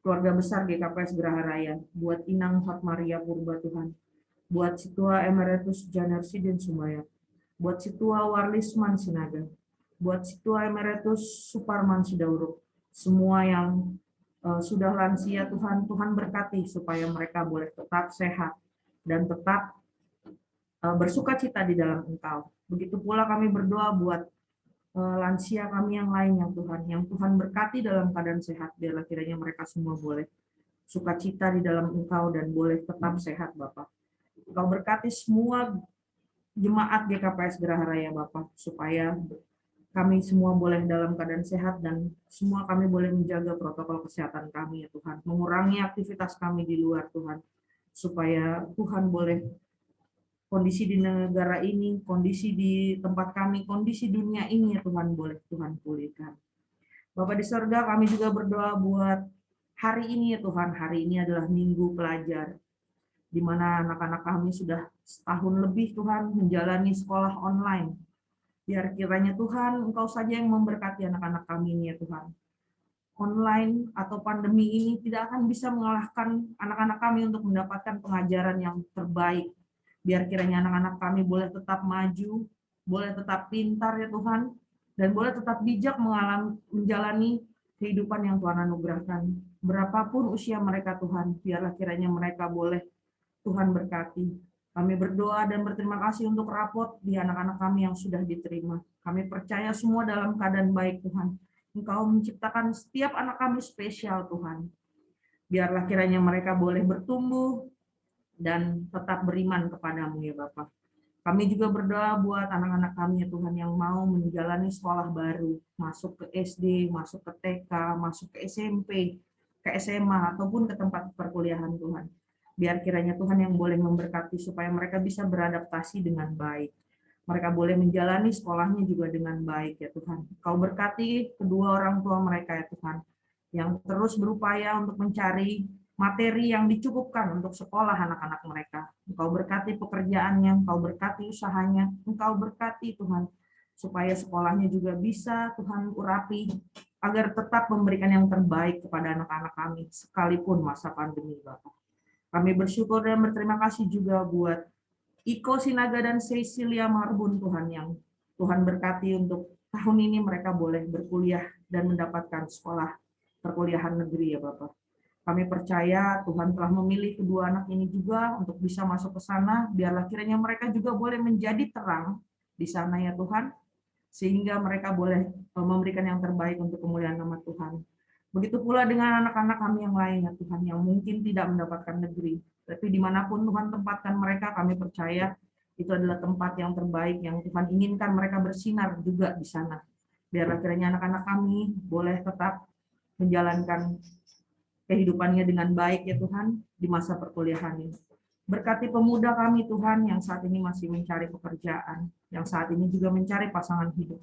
Keluarga besar GKPS Geraha Raya, buat Inang Fatmaria Purba Tuhan, buat Situa Emeritus Janarsidin Sumaya, buat Situa Warlisman Sinaga, buat Situa Emeritus Suparman Sidauruk, semua yang sudah lansia Tuhan, Tuhan berkati supaya mereka boleh tetap sehat dan tetap bersukacita di dalam Engkau. Begitu pula kami berdoa buat lansia kami yang lain yang Tuhan berkati dalam keadaan sehat, biarlah kiranya mereka semua boleh sukacita di dalam Engkau dan boleh tetap sehat Bapak. Engkau berkati semua jemaat GKPS Geraha Raya Bapak, supaya kami semua boleh dalam keadaan sehat dan semua kami boleh menjaga protokol kesehatan kami ya Tuhan, mengurangi aktivitas kami di luar Tuhan, supaya Tuhan boleh kondisi di negara ini, kondisi di tempat kami, kondisi dunia ini ya Tuhan boleh Tuhan pulihkan. Bapak di surga, kami juga berdoa buat hari ini ya Tuhan. Hari ini adalah Minggu Pelajar, di mana anak-anak kami sudah setahun lebih Tuhan menjalani sekolah online. Biar kiranya Tuhan, Engkau saja yang memberkati anak-anak kami ini ya Tuhan. Online atau pandemi ini tidak akan bisa mengalahkan anak-anak kami untuk mendapatkan pengajaran yang terbaik. Biar kiranya anak-anak kami boleh tetap maju, boleh tetap pintar ya Tuhan, dan boleh tetap bijak menjalani kehidupan yang Tuhan anugerahkan. Berapapun usia mereka Tuhan, biarlah kiranya mereka boleh Tuhan berkati. Kami berdoa dan berterima kasih untuk rapot di anak-anak kami yang sudah diterima. Kami percaya semua dalam keadaan baik Tuhan. Engkau menciptakan setiap anak kami spesial Tuhan. Biarlah kiranya mereka boleh bertumbuh dan tetap beriman kepadamu ya Bapak. Kami juga berdoa buat anak-anak kami ya Tuhan yang mau menjalani sekolah baru, masuk ke SD, masuk ke TK, masuk ke SMP, ke SMA, ataupun ke tempat perkuliahan Tuhan. Biar kiranya Tuhan yang boleh memberkati supaya mereka bisa beradaptasi dengan baik. Mereka boleh menjalani sekolahnya juga dengan baik ya Tuhan. Kau berkati kedua orang tua mereka ya Tuhan, yang terus berupaya untuk mencari materi yang dicukupkan untuk sekolah anak-anak mereka. Engkau berkati pekerjaannya, Engkau berkati usahanya, Engkau berkati Tuhan, supaya sekolahnya juga bisa Tuhan urapi, agar tetap memberikan yang terbaik kepada anak-anak kami, sekalipun masa pandemi Bapak. Kami bersyukur dan berterima kasih juga buat Iko Sinaga dan Cecilia Marbun Tuhan, yang Tuhan berkati untuk tahun ini mereka boleh berkuliah dan mendapatkan sekolah perkuliahan negeri ya Bapak. Kami percaya Tuhan telah memilih kedua anak ini juga untuk bisa masuk ke sana, biarlah kiranya mereka juga boleh menjadi terang di sana ya Tuhan, sehingga mereka boleh memberikan yang terbaik untuk kemuliaan nama Tuhan. Begitu pula dengan anak-anak kami yang lain ya Tuhan, yang mungkin tidak mendapatkan negeri, tapi dimanapun Tuhan tempatkan mereka, kami percaya itu adalah tempat yang terbaik yang Tuhan inginkan mereka bersinar juga di sana. Biarlah kiranya anak-anak kami boleh tetap menjalankan kehidupannya dengan baik ya Tuhan di masa perkuliahan ini. Berkati pemuda kami Tuhan yang saat ini masih mencari pekerjaan, yang saat ini juga mencari pasangan hidup.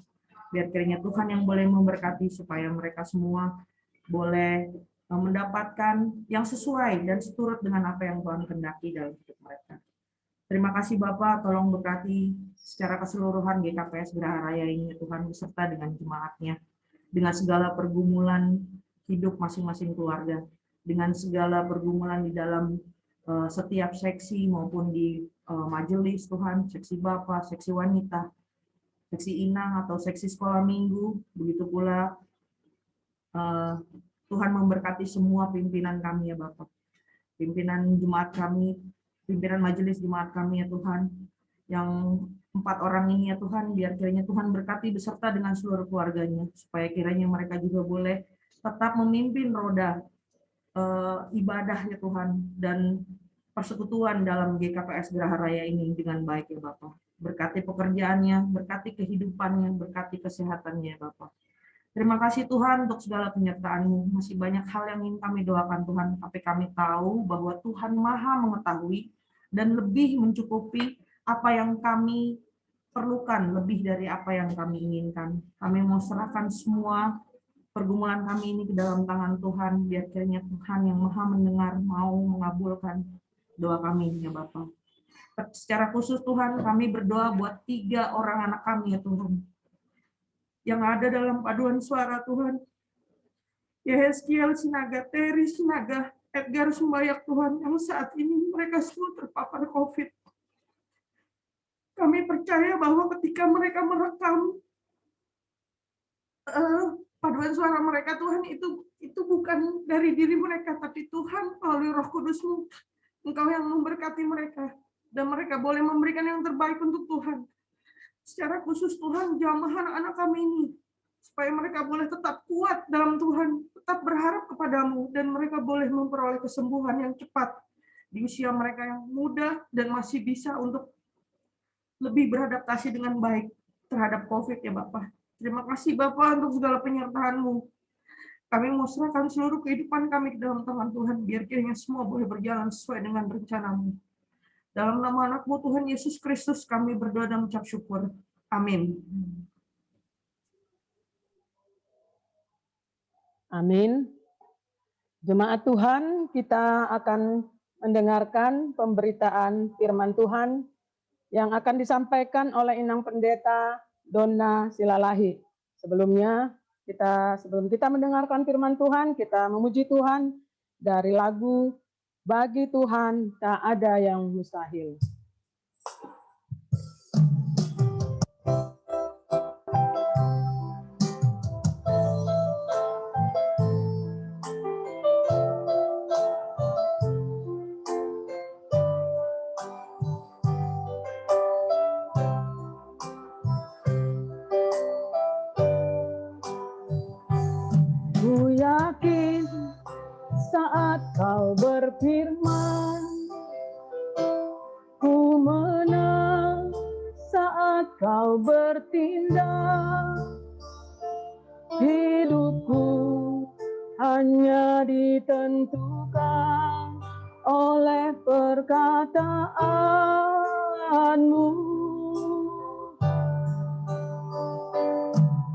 Biar kiranya Tuhan yang boleh memberkati supaya mereka semua boleh mendapatkan yang sesuai dan seturut dengan apa yang Tuhan kehendaki dalam hidup mereka. Terima kasih Bapak, tolong berkati secara keseluruhan GKPS Geraha Raya ini Tuhan, beserta dengan jemaatnya, dengan segala pergumulan hidup masing-masing keluarga, dengan segala pergumulan di dalam setiap seksi maupun di majelis Tuhan, seksi Bapak, seksi wanita, seksi inang atau seksi sekolah minggu, begitu pula Tuhan memberkati semua pimpinan kami ya Bapak. Pimpinan jemaat kami pimpinan majelis jemaat kami ya Tuhan, yang 4 orang ini ya Tuhan, biar kiranya Tuhan berkati beserta dengan seluruh keluarganya, supaya kiranya mereka juga boleh tetap memimpin roda ibadah ya Tuhan, dan persekutuan dalam GKPS Geraha Raya ini dengan baik ya Bapak. Berkati pekerjaannya, berkati kehidupannya, berkati kesehatannya ya Bapak. Terima kasih Tuhan untuk segala penyertaan-Mu. Masih banyak hal yang ingin kami doakan Tuhan, tapi kami tahu bahwa Tuhan Maha mengetahui dan lebih mencukupi apa yang kami perlukan, lebih dari apa yang kami inginkan. Kami mau serahkan semua pergumulan kami ini ke dalam tangan Tuhan, biar kiranya Tuhan yang Maha mendengar mau mengabulkan doa kami ya Bapak. Secara khusus Tuhan, kami berdoa buat 3 orang anak kami ya Tuhan, yang ada dalam paduan suara Tuhan. Yehezkiel Sinaga, Terry Sinaga, Edgar Sumbayak Tuhan, yang saat ini mereka semua terpapar COVID. Kami percaya bahwa ketika mereka merekam paduan suara mereka Tuhan, itu bukan dari diri mereka, tapi Tuhan melalui Roh Kudus-Mu, Engkau yang memberkati mereka, dan mereka boleh memberikan yang terbaik untuk Tuhan. Secara khusus Tuhan, jamah anak-anak kami ini, supaya mereka boleh tetap kuat dalam Tuhan, tetap berharap kepadamu, dan mereka boleh memperoleh kesembuhan yang cepat di usia mereka yang muda dan masih bisa untuk lebih beradaptasi dengan baik terhadap COVID ya Bapak. Terima kasih Bapak untuk segala penyertaan-Mu. Kami mau serahkan seluruh kehidupan kami ke dalam tangan Tuhan, biar kiranya semua boleh berjalan sesuai dengan rencana-Mu. Dalam nama anak-Mu Tuhan Yesus Kristus kami berdoa dan mengucap syukur. Amin. Amin. Jemaat Tuhan, kita akan mendengarkan pemberitaan firman Tuhan yang akan disampaikan oleh Inang Pendeta Donna Silalahi. Sebelum kita mendengarkan firman Tuhan, kita memuji Tuhan dari lagu Bagi Tuhan Tak Ada Yang Mustahil. Ku yakin saat Kau berfirman, ku menang saat Kau bertindak. Hidupku hanya ditentukan oleh perkataanmu.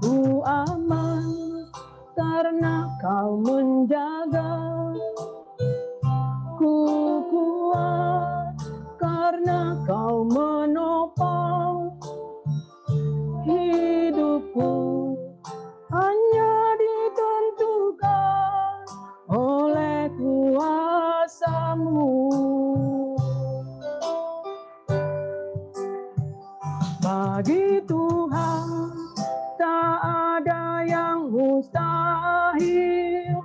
Ku aman karena Kau menjaga. Ku kuat karena Kau menopang. Hidupku hanya ditentukan oleh kuasa-Mu. Bagi Tuhan tak ada yang mustahil.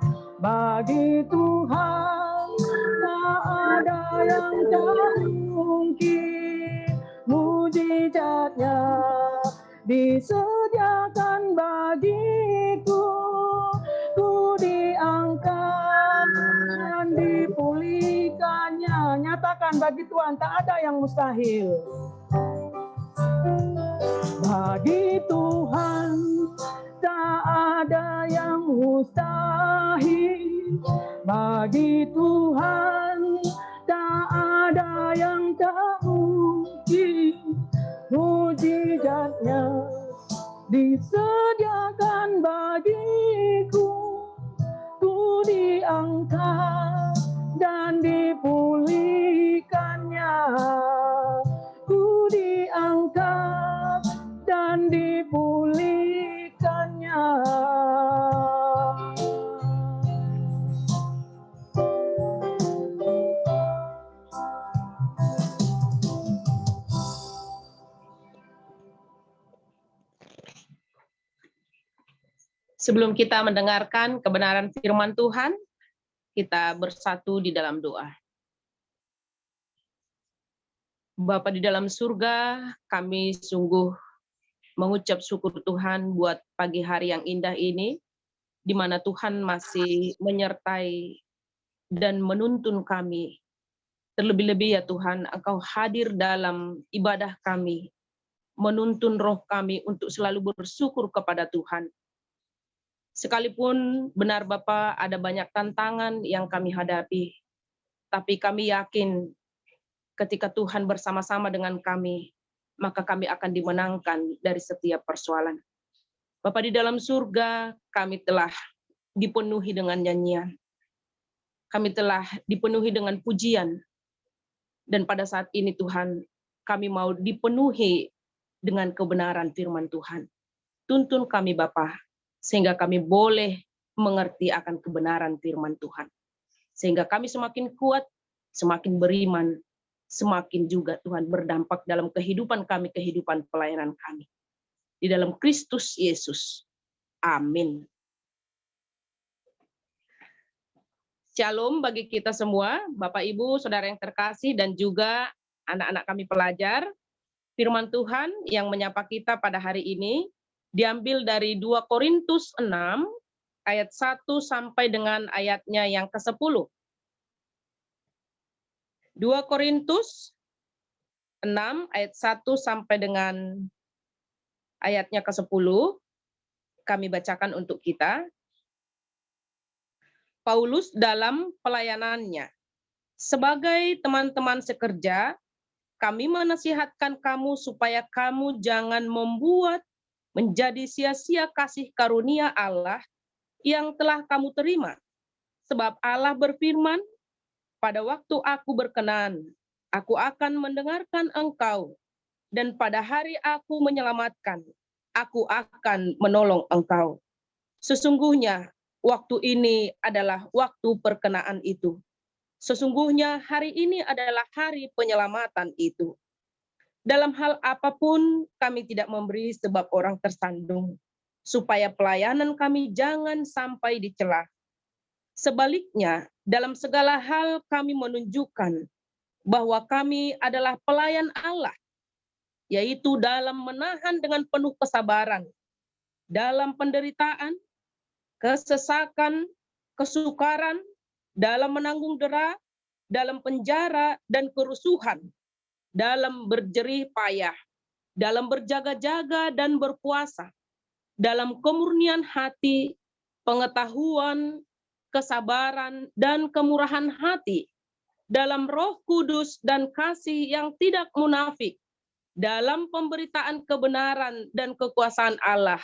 Bagi Tuhan tak ada yang tak mungkin. Mujizatnya disediakan bagiku. Ku diangkat dan dipulihkannya. Nyatakan, bagi Tuhan tak ada yang mustahil. Bagi Tuhan tak ada yang mustahil. Bagi Tuhan tak ada yang tak mungkin. Mujizatnya disediakan bagiku. Ku diangkat dan dipulihkannya. Ku diangkat dan dipulihkannya. Sebelum kita mendengarkan kebenaran firman Tuhan, kita bersatu di dalam doa. Bapa di dalam surga, kami sungguh mengucap syukur Tuhan buat pagi hari yang indah ini, di mana Tuhan masih menyertai dan menuntun kami. Terlebih-lebih ya Tuhan, Engkau hadir dalam ibadah kami, menuntun roh kami untuk selalu bersyukur kepada Tuhan. Sekalipun benar Bapa ada banyak tantangan yang kami hadapi, tapi kami yakin ketika Tuhan bersama-sama dengan kami, maka kami akan dimenangkan dari setiap persoalan. Bapa di dalam surga, kami telah dipenuhi dengan nyanyian. Kami telah dipenuhi dengan pujian. Dan pada saat ini Tuhan, kami mau dipenuhi dengan kebenaran firman Tuhan. Tuntun kami Bapa, sehingga kami boleh mengerti akan kebenaran firman Tuhan. Sehingga kami semakin kuat, semakin beriman, semakin juga Tuhan berdampak dalam kehidupan kami, kehidupan pelayanan kami. Di dalam Kristus Yesus. Amin. Shalom bagi kita semua, Bapak Ibu, Saudara yang terkasih, dan juga anak-anak kami pelajar. Firman Tuhan yang menyapa kita pada hari ini diambil dari 2 Korintus 6 ayat 1 sampai dengan ayatnya yang ke-10. 2 Korintus 6 ayat 1 sampai dengan ayatnya ke-10 kami bacakan untuk kita. Paulus dalam pelayanannya. Sebagai teman-teman sekerja, kami menasihatkan kamu supaya kamu jangan membuat menjadi sia-sia kasih karunia Allah yang telah kamu terima. Sebab Allah berfirman, pada waktu aku berkenan, aku akan mendengarkan engkau, dan pada hari aku menyelamatkan, aku akan menolong engkau. Sesungguhnya, waktu ini adalah waktu perkenaan itu. Sesungguhnya hari ini adalah hari penyelamatan itu. Dalam hal apapun kami tidak memberi sebab orang tersandung, supaya pelayanan kami jangan sampai dicela. Sebaliknya, dalam segala hal kami menunjukkan bahwa kami adalah pelayan Allah, yaitu dalam menahan dengan penuh kesabaran, dalam penderitaan, kesesakan, kesukaran, dalam menanggung dera, dalam penjara dan kerusuhan, dalam berjerih payah, dalam berjaga-jaga dan berpuasa, dalam kemurnian hati, pengetahuan, kesabaran, dan kemurahan hati, dalam Roh Kudus dan kasih yang tidak munafik, dalam pemberitaan kebenaran dan kekuasaan Allah,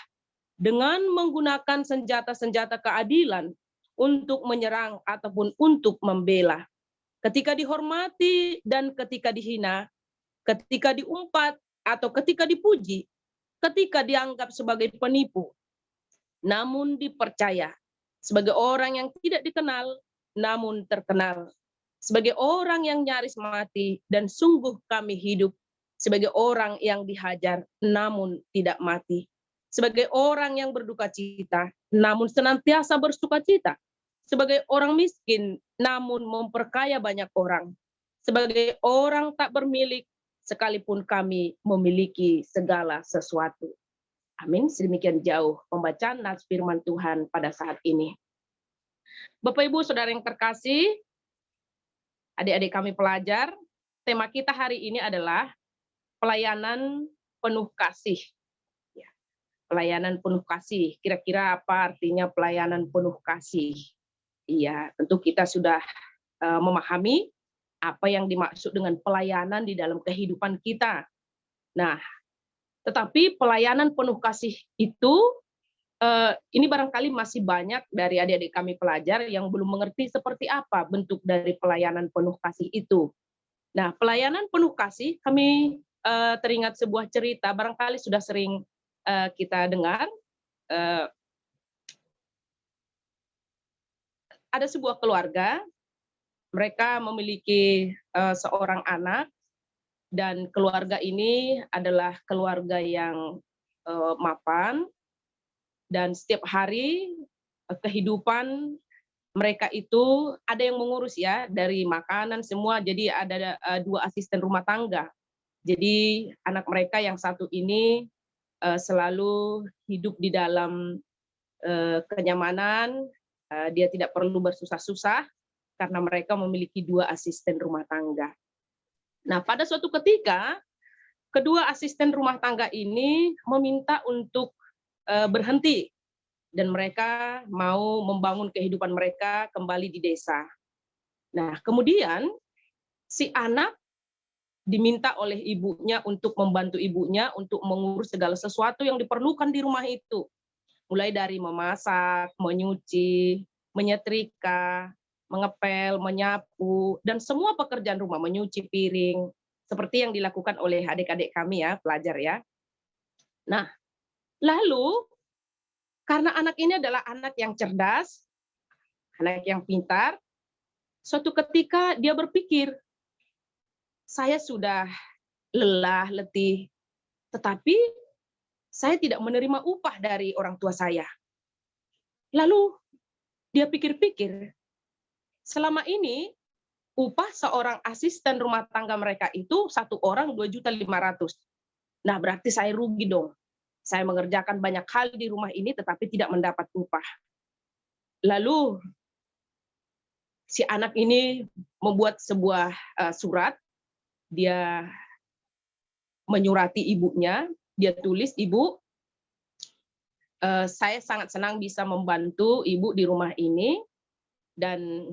dengan menggunakan senjata-senjata keadilan untuk menyerang ataupun untuk membela. Ketika dihormati dan ketika dihina, ketika diumpat atau ketika dipuji, ketika dianggap sebagai penipu, namun dipercaya, sebagai orang yang tidak dikenal, namun terkenal, sebagai orang yang nyaris mati dan sungguh kami hidup, sebagai orang yang dihajar, namun tidak mati, sebagai orang yang berduka cita, namun senantiasa bersuka cita, sebagai orang miskin, namun memperkaya banyak orang, sebagai orang tak bermilik, sekalipun kami memiliki segala sesuatu. Amin. Sedemikian jauh pembacaan nas firman Tuhan pada saat ini. Bapak Ibu Saudara yang terkasih, adik-adik kami pelajar, tema kita hari ini adalah pelayanan penuh kasih. Ya, pelayanan penuh kasih. Kira-kira apa artinya pelayanan penuh kasih? Iya, tentu kita sudah memahami apa yang dimaksud dengan pelayanan di dalam kehidupan kita. Nah, tetapi pelayanan penuh kasih itu, ini barangkali masih banyak dari adik-adik kami pelajar yang belum mengerti seperti apa bentuk dari pelayanan penuh kasih itu. Nah, pelayanan penuh kasih, kami teringat sebuah cerita, barangkali sudah sering kita dengar. Ada sebuah keluarga, mereka memiliki seorang anak, dan keluarga ini adalah keluarga yang mapan, dan setiap hari kehidupan mereka itu ada yang mengurus ya, dari makanan semua, jadi ada 2 asisten rumah tangga Jadi anak mereka yang satu ini selalu hidup di dalam kenyamanan, dia tidak perlu bersusah-susah karena mereka memiliki 2 asisten rumah tangga. Nah, pada suatu ketika, kedua asisten rumah tangga ini meminta untuk berhenti dan mereka mau membangun kehidupan mereka kembali di desa. Nah, kemudian si anak diminta oleh ibunya untuk membantu ibunya untuk mengurus segala sesuatu yang diperlukan di rumah itu. Mulai dari memasak, menyuci, menyetrika, mengepel, menyapu, dan semua pekerjaan rumah, menyuci piring, seperti yang dilakukan oleh adik-adik kami ya, pelajar ya. Nah, lalu karena anak ini adalah anak yang cerdas, anak yang pintar, suatu ketika dia berpikir, saya sudah lelah, letih, tetapi saya tidak menerima upah dari orang tua saya. Lalu dia pikir-pikir, selama ini upah seorang asisten rumah tangga mereka itu 1 orang 2.500.000. Nah, berarti saya rugi dong. Saya mengerjakan banyak hal di rumah ini tetapi tidak mendapat upah. Lalu si anak ini membuat sebuah surat, dia menyurati ibunya, dia tulis, "Ibu, saya sangat senang bisa membantu ibu di rumah ini, dan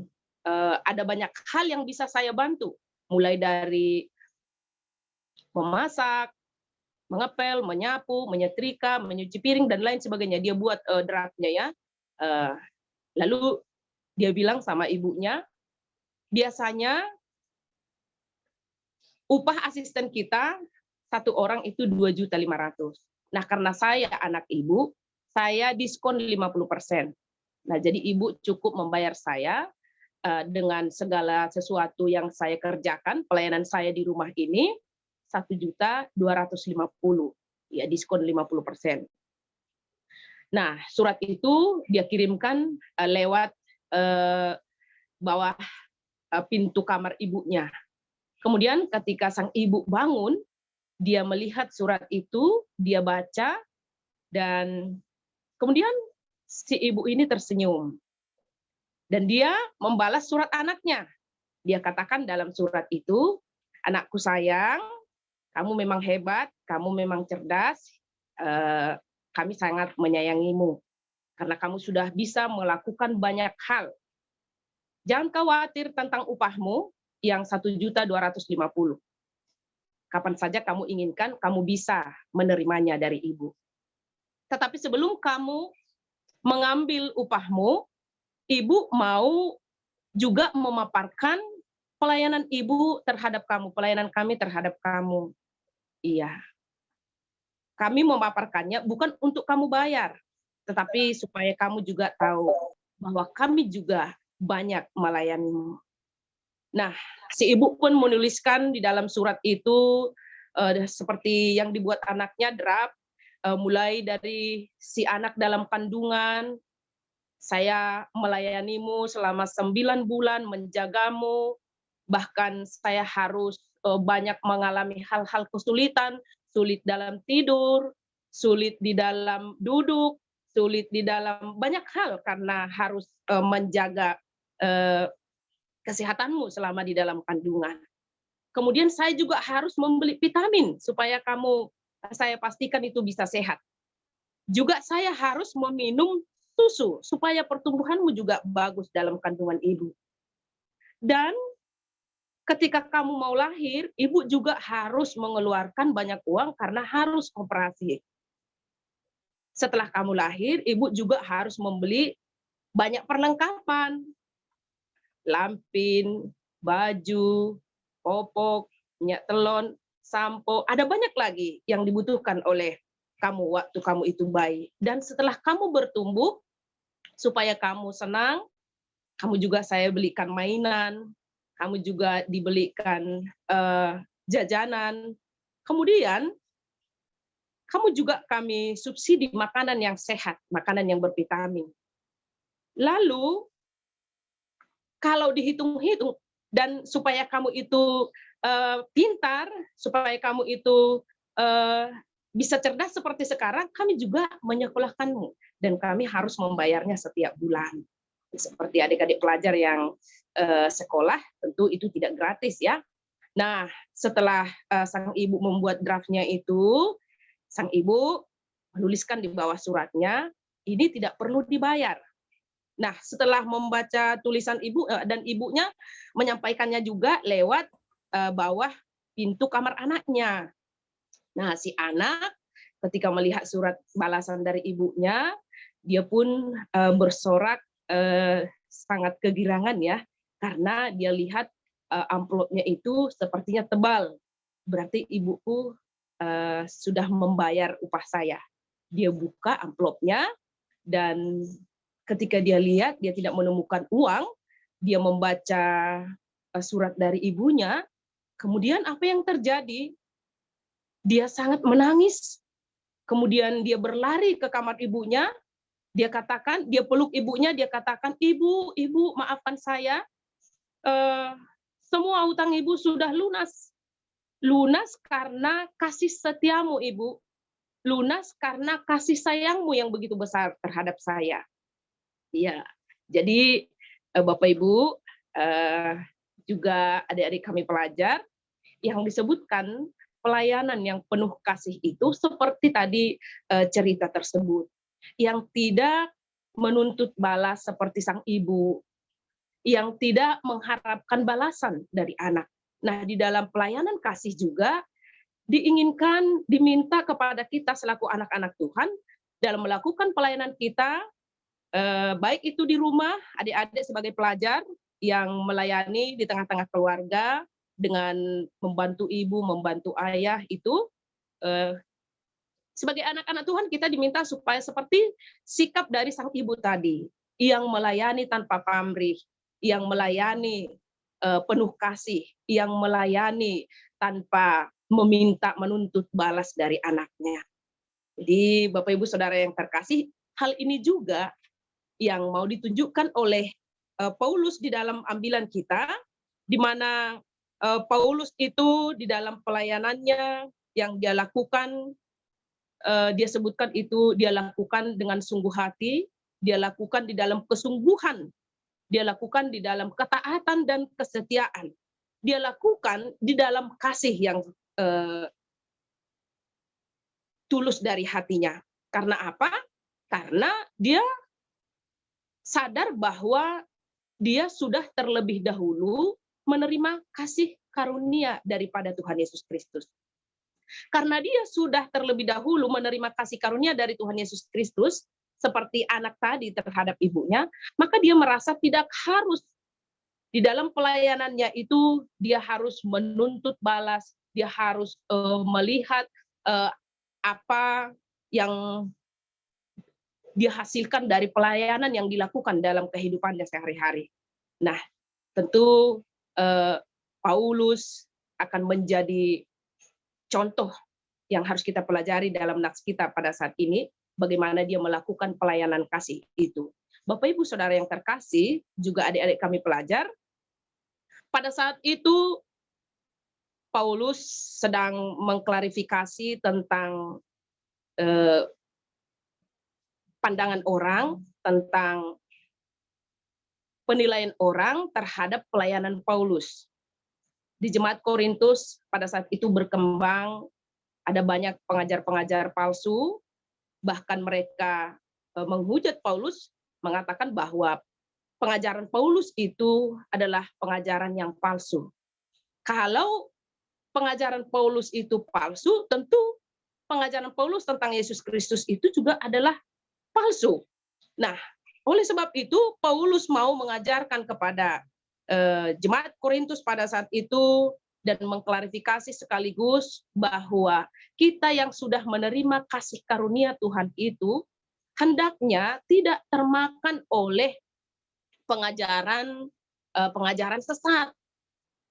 ada banyak hal yang bisa saya bantu, mulai dari memasak, mengepel, menyapu, menyetrika, menyuci piring, dan lain sebagainya." Dia buat draftnya ya. Lalu dia bilang sama ibunya, biasanya upah asisten kita 1 orang itu 2.500.000. Nah, karena saya anak ibu, saya diskon 50%. Nah, jadi ibu cukup membayar saya dengan segala sesuatu yang saya kerjakan, pelayanan saya di rumah ini 1.250.000, ya diskon 50%. Nah, surat itu dia kirimkan lewat bawah pintu kamar ibunya. Kemudian ketika sang ibu bangun, dia melihat surat itu, dia baca, dan kemudian si ibu ini tersenyum. Dan dia membalas surat anaknya. Dia katakan dalam surat itu, "Anakku sayang, kamu memang hebat, kamu memang cerdas, kami sangat menyayangimu, karena kamu sudah bisa melakukan banyak hal. Jangan khawatir tentang upahmu yang 1.250.000. Kapan saja kamu inginkan, kamu bisa menerimanya dari ibu. Tetapi sebelum kamu mengambil upahmu, ibu mau juga memaparkan pelayanan ibu terhadap kamu, pelayanan kami terhadap kamu." Iya. Kami memaparkannya bukan untuk kamu bayar, tetapi supaya kamu juga tahu bahwa kami juga banyak melayanimu. Nah, si ibu pun menuliskan di dalam surat itu seperti yang dibuat anaknya, draft, mulai dari si anak dalam kandungan, saya melayanimu selama 9 bulan, menjagamu, bahkan saya harus banyak mengalami hal-hal kesulitan, sulit dalam tidur, sulit di dalam duduk, sulit di dalam banyak hal karena harus menjaga kesehatanmu selama di dalam kandungan. Kemudian saya juga harus membeli vitamin supaya saya pastikan itu bisa sehat. Juga saya harus meminum susu supaya pertumbuhanmu juga bagus dalam kandungan ibu. Dan ketika kamu mau lahir, ibu juga harus mengeluarkan banyak uang karena harus operasi. Setelah kamu lahir, ibu juga harus membeli banyak perlengkapan, lampin, baju, popok, minyak telon, sampo, ada banyak lagi yang dibutuhkan oleh kamu waktu kamu itu bayi. Dan setelah kamu bertumbuh, supaya kamu senang, kamu juga saya belikan mainan, kamu juga dibelikan jajanan. Kemudian, kamu juga kami subsidi makanan yang sehat, makanan yang bervitamin. Lalu, kalau dihitung-hitung, dan supaya kamu itu pintar, supaya kamu itu bisa cerdas seperti sekarang, kami juga menyekolahkanmu dan kami harus membayarnya setiap bulan. Seperti adik-adik pelajar yang sekolah, tentu itu tidak gratis ya. Nah, setelah sang ibu membuat draftnya itu, sang ibu menuliskan di bawah suratnya, ini tidak perlu dibayar. Nah, setelah membaca tulisan ibu dan ibunya menyampaikannya juga lewat bawah pintu kamar anaknya. Nah, si anak ketika melihat surat balasan dari ibunya, dia pun bersorak sangat kegirangan ya, karena dia lihat amplopnya itu sepertinya tebal. Berarti ibuku sudah membayar upah saya. Dia buka amplopnya dan ketika dia lihat, dia tidak menemukan uang, dia membaca surat dari ibunya, kemudian apa yang terjadi? Dia sangat menangis. Kemudian dia berlari ke kamar ibunya, dia peluk ibunya, dia katakan, ibu, maafkan saya, semua hutang ibu sudah lunas. Lunas karena kasih setiamu, ibu. Lunas karena kasih sayangmu yang begitu besar terhadap saya. Iya, jadi Bapak Ibu, juga adik-adik kami pelajar, yang disebutkan pelayanan yang penuh kasih itu seperti tadi cerita tersebut, yang tidak menuntut balas seperti sang ibu, yang tidak mengharapkan balasan dari anak. Nah, di dalam pelayanan kasih juga diminta kepada kita selaku anak-anak Tuhan dalam melakukan pelayanan kita, baik itu di rumah, adik-adik sebagai pelajar yang melayani di tengah-tengah keluarga dengan membantu ibu, membantu ayah itu, sebagai anak-anak Tuhan kita diminta supaya seperti sikap dari sang ibu tadi, yang melayani tanpa pamrih, yang melayani penuh kasih, yang melayani tanpa menuntut balas dari anaknya. Jadi Bapak Ibu Saudara yang terkasih, hal ini juga yang mau ditunjukkan oleh Paulus di dalam ambilan kita, di mana Paulus itu di dalam pelayanannya yang dia lakukan, dia sebutkan itu dia lakukan dengan sungguh hati, dia lakukan di dalam kesungguhan, dia lakukan di dalam ketaatan dan kesetiaan, dia lakukan di dalam kasih yang tulus dari hatinya. Karena apa? Karena dia sadar bahwa dia sudah terlebih dahulu menerima kasih karunia daripada Tuhan Yesus Kristus. Karena dia sudah terlebih dahulu menerima kasih karunia dari Tuhan Yesus Kristus, seperti anak tadi terhadap ibunya, maka dia merasa tidak harus di dalam pelayanannya itu dia harus menuntut balas, dia harus melihat apa yang dia hasilkan dari pelayanan yang dilakukan dalam kehidupannya sehari-hari. Nah, tentu Paulus akan menjadi contoh yang harus kita pelajari dalam nats kita pada saat ini, bagaimana dia melakukan pelayanan kasih itu. Bapak Ibu Saudara yang terkasih, juga adik-adik kami pelajar, pada saat itu Paulus sedang mengklarifikasi tentang pandangan orang, tentang penilaian orang terhadap pelayanan Paulus. Di jemaat Korintus pada saat itu berkembang, ada banyak pengajar-pengajar palsu, bahkan mereka menghujat Paulus, mengatakan bahwa pengajaran Paulus itu adalah pengajaran yang palsu. Kalau pengajaran Paulus itu palsu, tentu pengajaran Paulus tentang Yesus Kristus itu juga adalah palsu. Nah, oleh sebab itu Paulus mau mengajarkan kepada jemaat Korintus pada saat itu dan mengklarifikasi sekaligus bahwa kita yang sudah menerima kasih karunia Tuhan itu hendaknya tidak termakan oleh pengajaran sesat.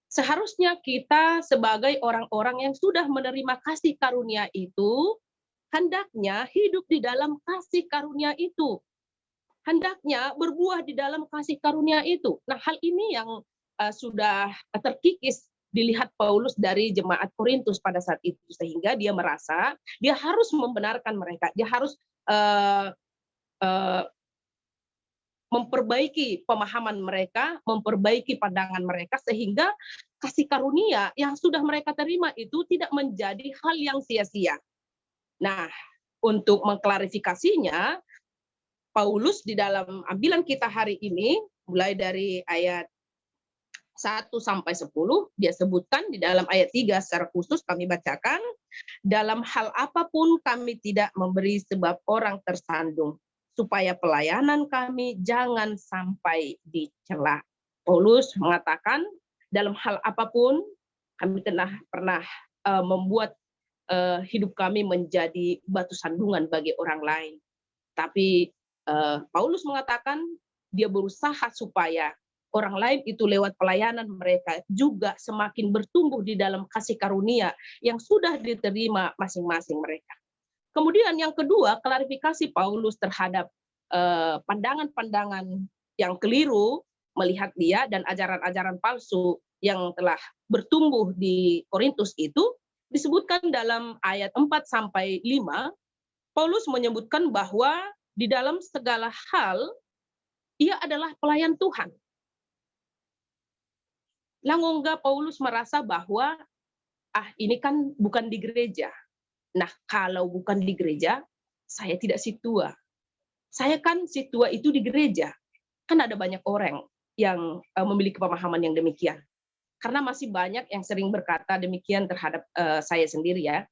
Seharusnya kita sebagai orang-orang yang sudah menerima kasih karunia itu hendaknya hidup di dalam kasih karunia itu. Hendaknya berbuah di dalam kasih karunia itu. Nah, hal ini yang sudah terkikis dilihat Paulus dari jemaat Korintus pada saat itu, sehingga dia merasa dia harus membenarkan mereka, dia harus memperbaiki pemahaman mereka, memperbaiki pandangan mereka, sehingga kasih karunia yang sudah mereka terima itu tidak menjadi hal yang sia-sia. Nah, untuk mengklarifikasinya, Paulus di dalam ambilan kita hari ini, mulai dari ayat 1 sampai 10, dia sebutkan di dalam ayat 3 secara khusus kami bacakan, dalam hal apapun kami tidak memberi sebab orang tersandung, supaya pelayanan kami jangan sampai dicela. Paulus mengatakan, dalam hal apapun kami pernah membuat hidup kami menjadi batu sandungan bagi orang lain. Tapi Paulus mengatakan dia berusaha supaya orang lain itu lewat pelayanan mereka juga semakin bertumbuh di dalam kasih karunia yang sudah diterima masing-masing mereka. Kemudian yang kedua, klarifikasi Paulus terhadap pandangan-pandangan yang keliru melihat dia dan ajaran-ajaran palsu yang telah bertumbuh di Korintus itu disebutkan dalam ayat 4 sampai 5. Paulus menyebutkan bahwa di dalam segala hal ia adalah pelayan Tuhan. Langongga Paulus merasa bahwa ini kan bukan di gereja. Nah, kalau bukan di gereja, saya tidak situa. Saya kan situa itu di gereja. Kan ada banyak orang yang memiliki pemahaman yang demikian. Karena masih banyak yang sering berkata demikian terhadap saya sendiri ya.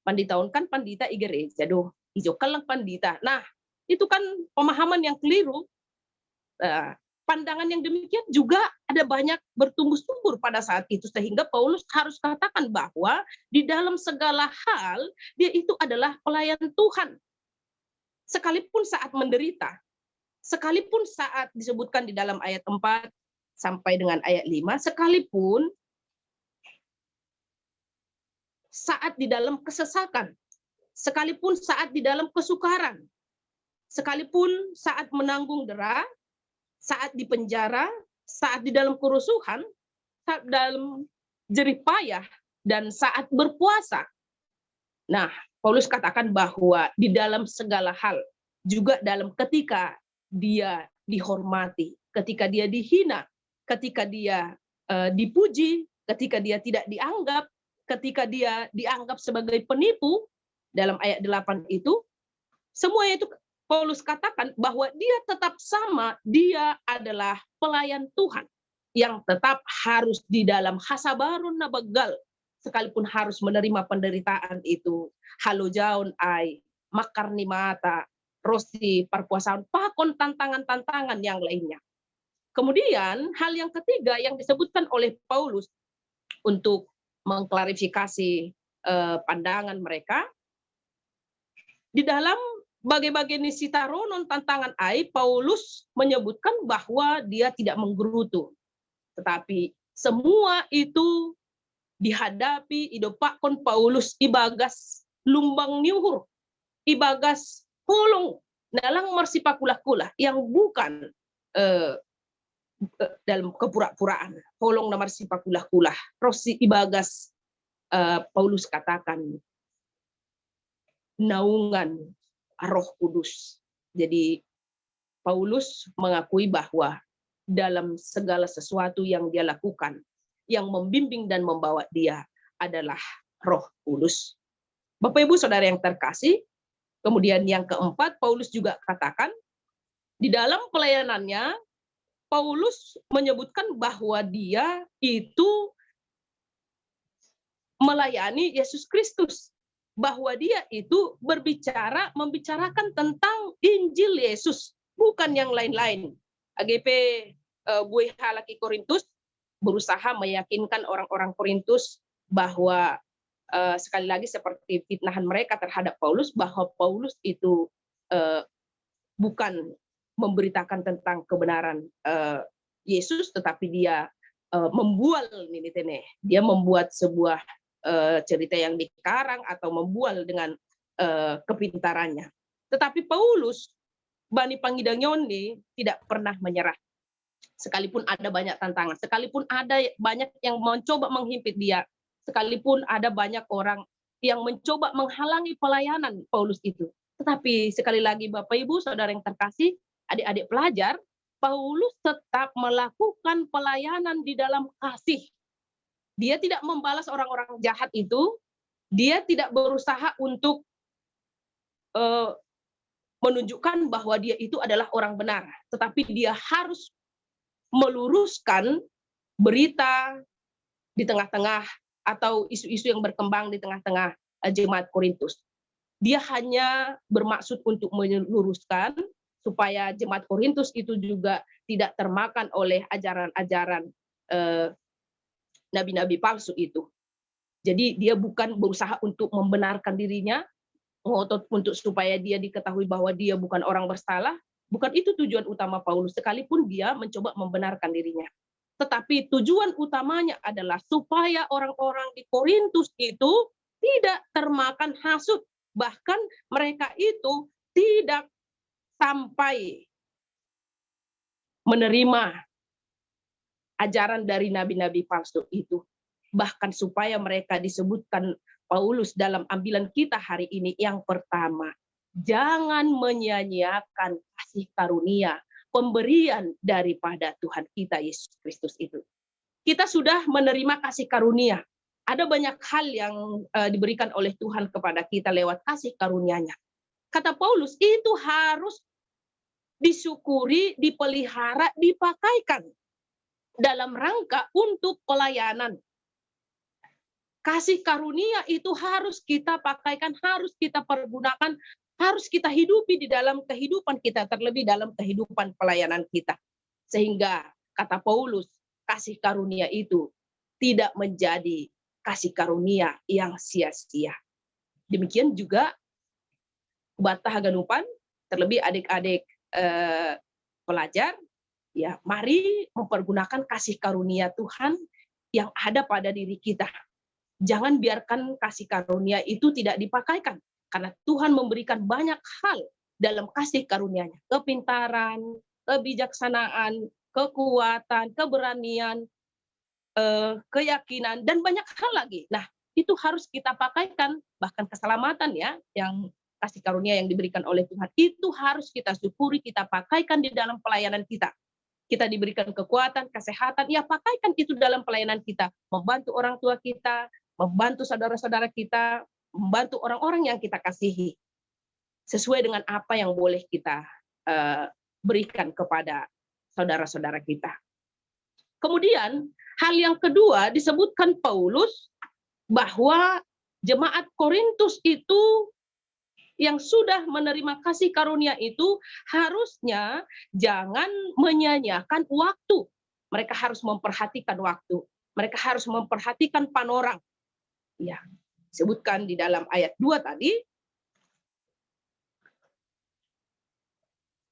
Panditaun kan pandita i gereja, doh, ijo kalang pandita. Nah, itu kan pemahaman yang keliru. Pandangan yang demikian juga ada banyak bertumbuh subur pada saat itu, sehingga Paulus harus katakan bahwa di dalam segala hal dia itu adalah pelayan Tuhan. Sekalipun saat menderita, sekalipun saat disebutkan di dalam ayat 4 sampai dengan ayat 5, sekalipun saat di dalam kesesakan, sekalipun saat di dalam kesukaran, sekalipun saat menanggung dera, saat di penjara, saat di dalam kerusuhan, saat dalam jerih payah, dan saat berpuasa. Nah, Paulus katakan bahwa di dalam segala hal, juga dalam ketika dia dihormati, ketika dia dihina, ketika dia dipuji, ketika dia tidak dianggap, ketika dia dianggap sebagai penipu, dalam ayat 8 itu, semuanya itu Paulus katakan bahwa dia tetap sama, dia adalah pelayan Tuhan yang tetap harus di dalam hasabarun nabagal, sekalipun harus menerima penderitaan itu, halo jaun ai, makar ni mata, rosti perpuasaan, pakon tantangan-tantangan yang lainnya. Kemudian hal yang ketiga yang disebutkan oleh Paulus untuk mengklarifikasi pandangan mereka, di dalam bagai-bagai nisitaronon tantangan ai, Paulus menyebutkan bahwa dia tidak menggerutu. Tetapi semua itu dihadapi idopakon Paulus ibagas lumbang niuhur, ibagas holong nalang marsipakula-kula yang bukan dalam kepura-puraan. Holong na marsipakula-kula. Rosi ibagas Paulus katakan naungan Roh Kudus. Jadi Paulus mengakui bahwa dalam segala sesuatu yang dia lakukan, yang membimbing dan membawa dia adalah Roh Kudus. Bapak Ibu Saudara yang terkasih, kemudian yang keempat, Paulus juga katakan di dalam pelayanannya, Paulus menyebutkan bahwa dia itu melayani Yesus Kristus, bahwa dia itu membicarakan tentang Injil Yesus, bukan yang lain-lain. AGP Buih Halaki Korintus berusaha meyakinkan orang-orang Korintus bahwa sekali lagi seperti fitnahan mereka terhadap Paulus, bahwa Paulus itu bukan memberitakan tentang kebenaran Yesus, tetapi dia membual dia membuat sebuah cerita yang dikarang atau membual dengan kepintarannya. Tetapi Paulus, Bani Panggidanyoni, tidak pernah menyerah. Sekalipun ada banyak tantangan, sekalipun ada banyak yang mencoba menghimpit dia, sekalipun ada banyak orang yang mencoba menghalangi pelayanan Paulus itu. Tetapi sekali lagi Bapak Ibu, Saudara yang terkasih, adik-adik pelajar, Paulus tetap melakukan pelayanan di dalam kasih. Dia tidak membalas orang-orang jahat itu, dia tidak berusaha untuk menunjukkan bahwa dia itu adalah orang benar, tetapi dia harus meluruskan berita di tengah-tengah atau isu-isu yang berkembang di tengah-tengah jemaat Korintus. Dia hanya bermaksud untuk meluruskan supaya jemaat Korintus itu juga tidak termakan oleh ajaran-ajaran nabi-nabi palsu itu. Jadi dia bukan berusaha untuk membenarkan dirinya, ngotot untuk supaya dia diketahui bahwa dia bukan orang bersalah. Bukan itu tujuan utama Paulus, sekalipun dia mencoba membenarkan dirinya. Tetapi tujuan utamanya adalah supaya orang-orang di Korintus itu tidak termakan hasut. Bahkan mereka itu tidak sampai menerima ajaran dari nabi-nabi palsu itu. Bahkan supaya mereka disebutkan Paulus dalam ambilan kita hari ini yang pertama, jangan menyia-nyiakan kasih karunia, pemberian daripada Tuhan kita Yesus Kristus itu. Kita sudah menerima kasih karunia. Ada banyak hal yang diberikan oleh Tuhan kepada kita lewat kasih karunia-Nya. Kata Paulus, itu harus disyukuri, dipelihara, dipakaikan dalam rangka untuk pelayanan. Kasih karunia itu harus kita pakaikan, harus kita pergunakan, harus kita hidupi di dalam kehidupan kita, terlebih dalam kehidupan pelayanan kita. Sehingga, kata Paulus, kasih karunia itu tidak menjadi kasih karunia yang sia-sia. Demikian juga, Bata Haganupan, terlebih adik-adik pelajar, ya mari mempergunakan kasih karunia Tuhan yang ada pada diri kita. Jangan biarkan kasih karunia itu tidak dipakaikan. Karena Tuhan memberikan banyak hal dalam kasih karunia-Nya. Kepintaran, kebijaksanaan, kekuatan, keberanian, keyakinan, dan banyak hal lagi. Nah, itu harus kita pakaikan. Bahkan keselamatan ya, yang kasih karunia yang diberikan oleh Tuhan, itu harus kita syukuri, kita pakaikan di dalam pelayanan kita. Kita diberikan kekuatan, kesehatan, ya pakaikan itu dalam pelayanan kita. Membantu orang tua kita, membantu saudara-saudara kita, membantu orang-orang yang kita kasihi sesuai dengan apa yang boleh kita berikan kepada saudara-saudara kita. Kemudian hal yang kedua disebutkan Paulus bahwa jemaat Korintus itu yang sudah menerima kasih karunia itu harusnya jangan menyia-nyiakan waktu. Mereka harus memperhatikan waktu. Mereka harus memperhatikan panorama. Ya. Sebutkan di dalam ayat 2 tadi,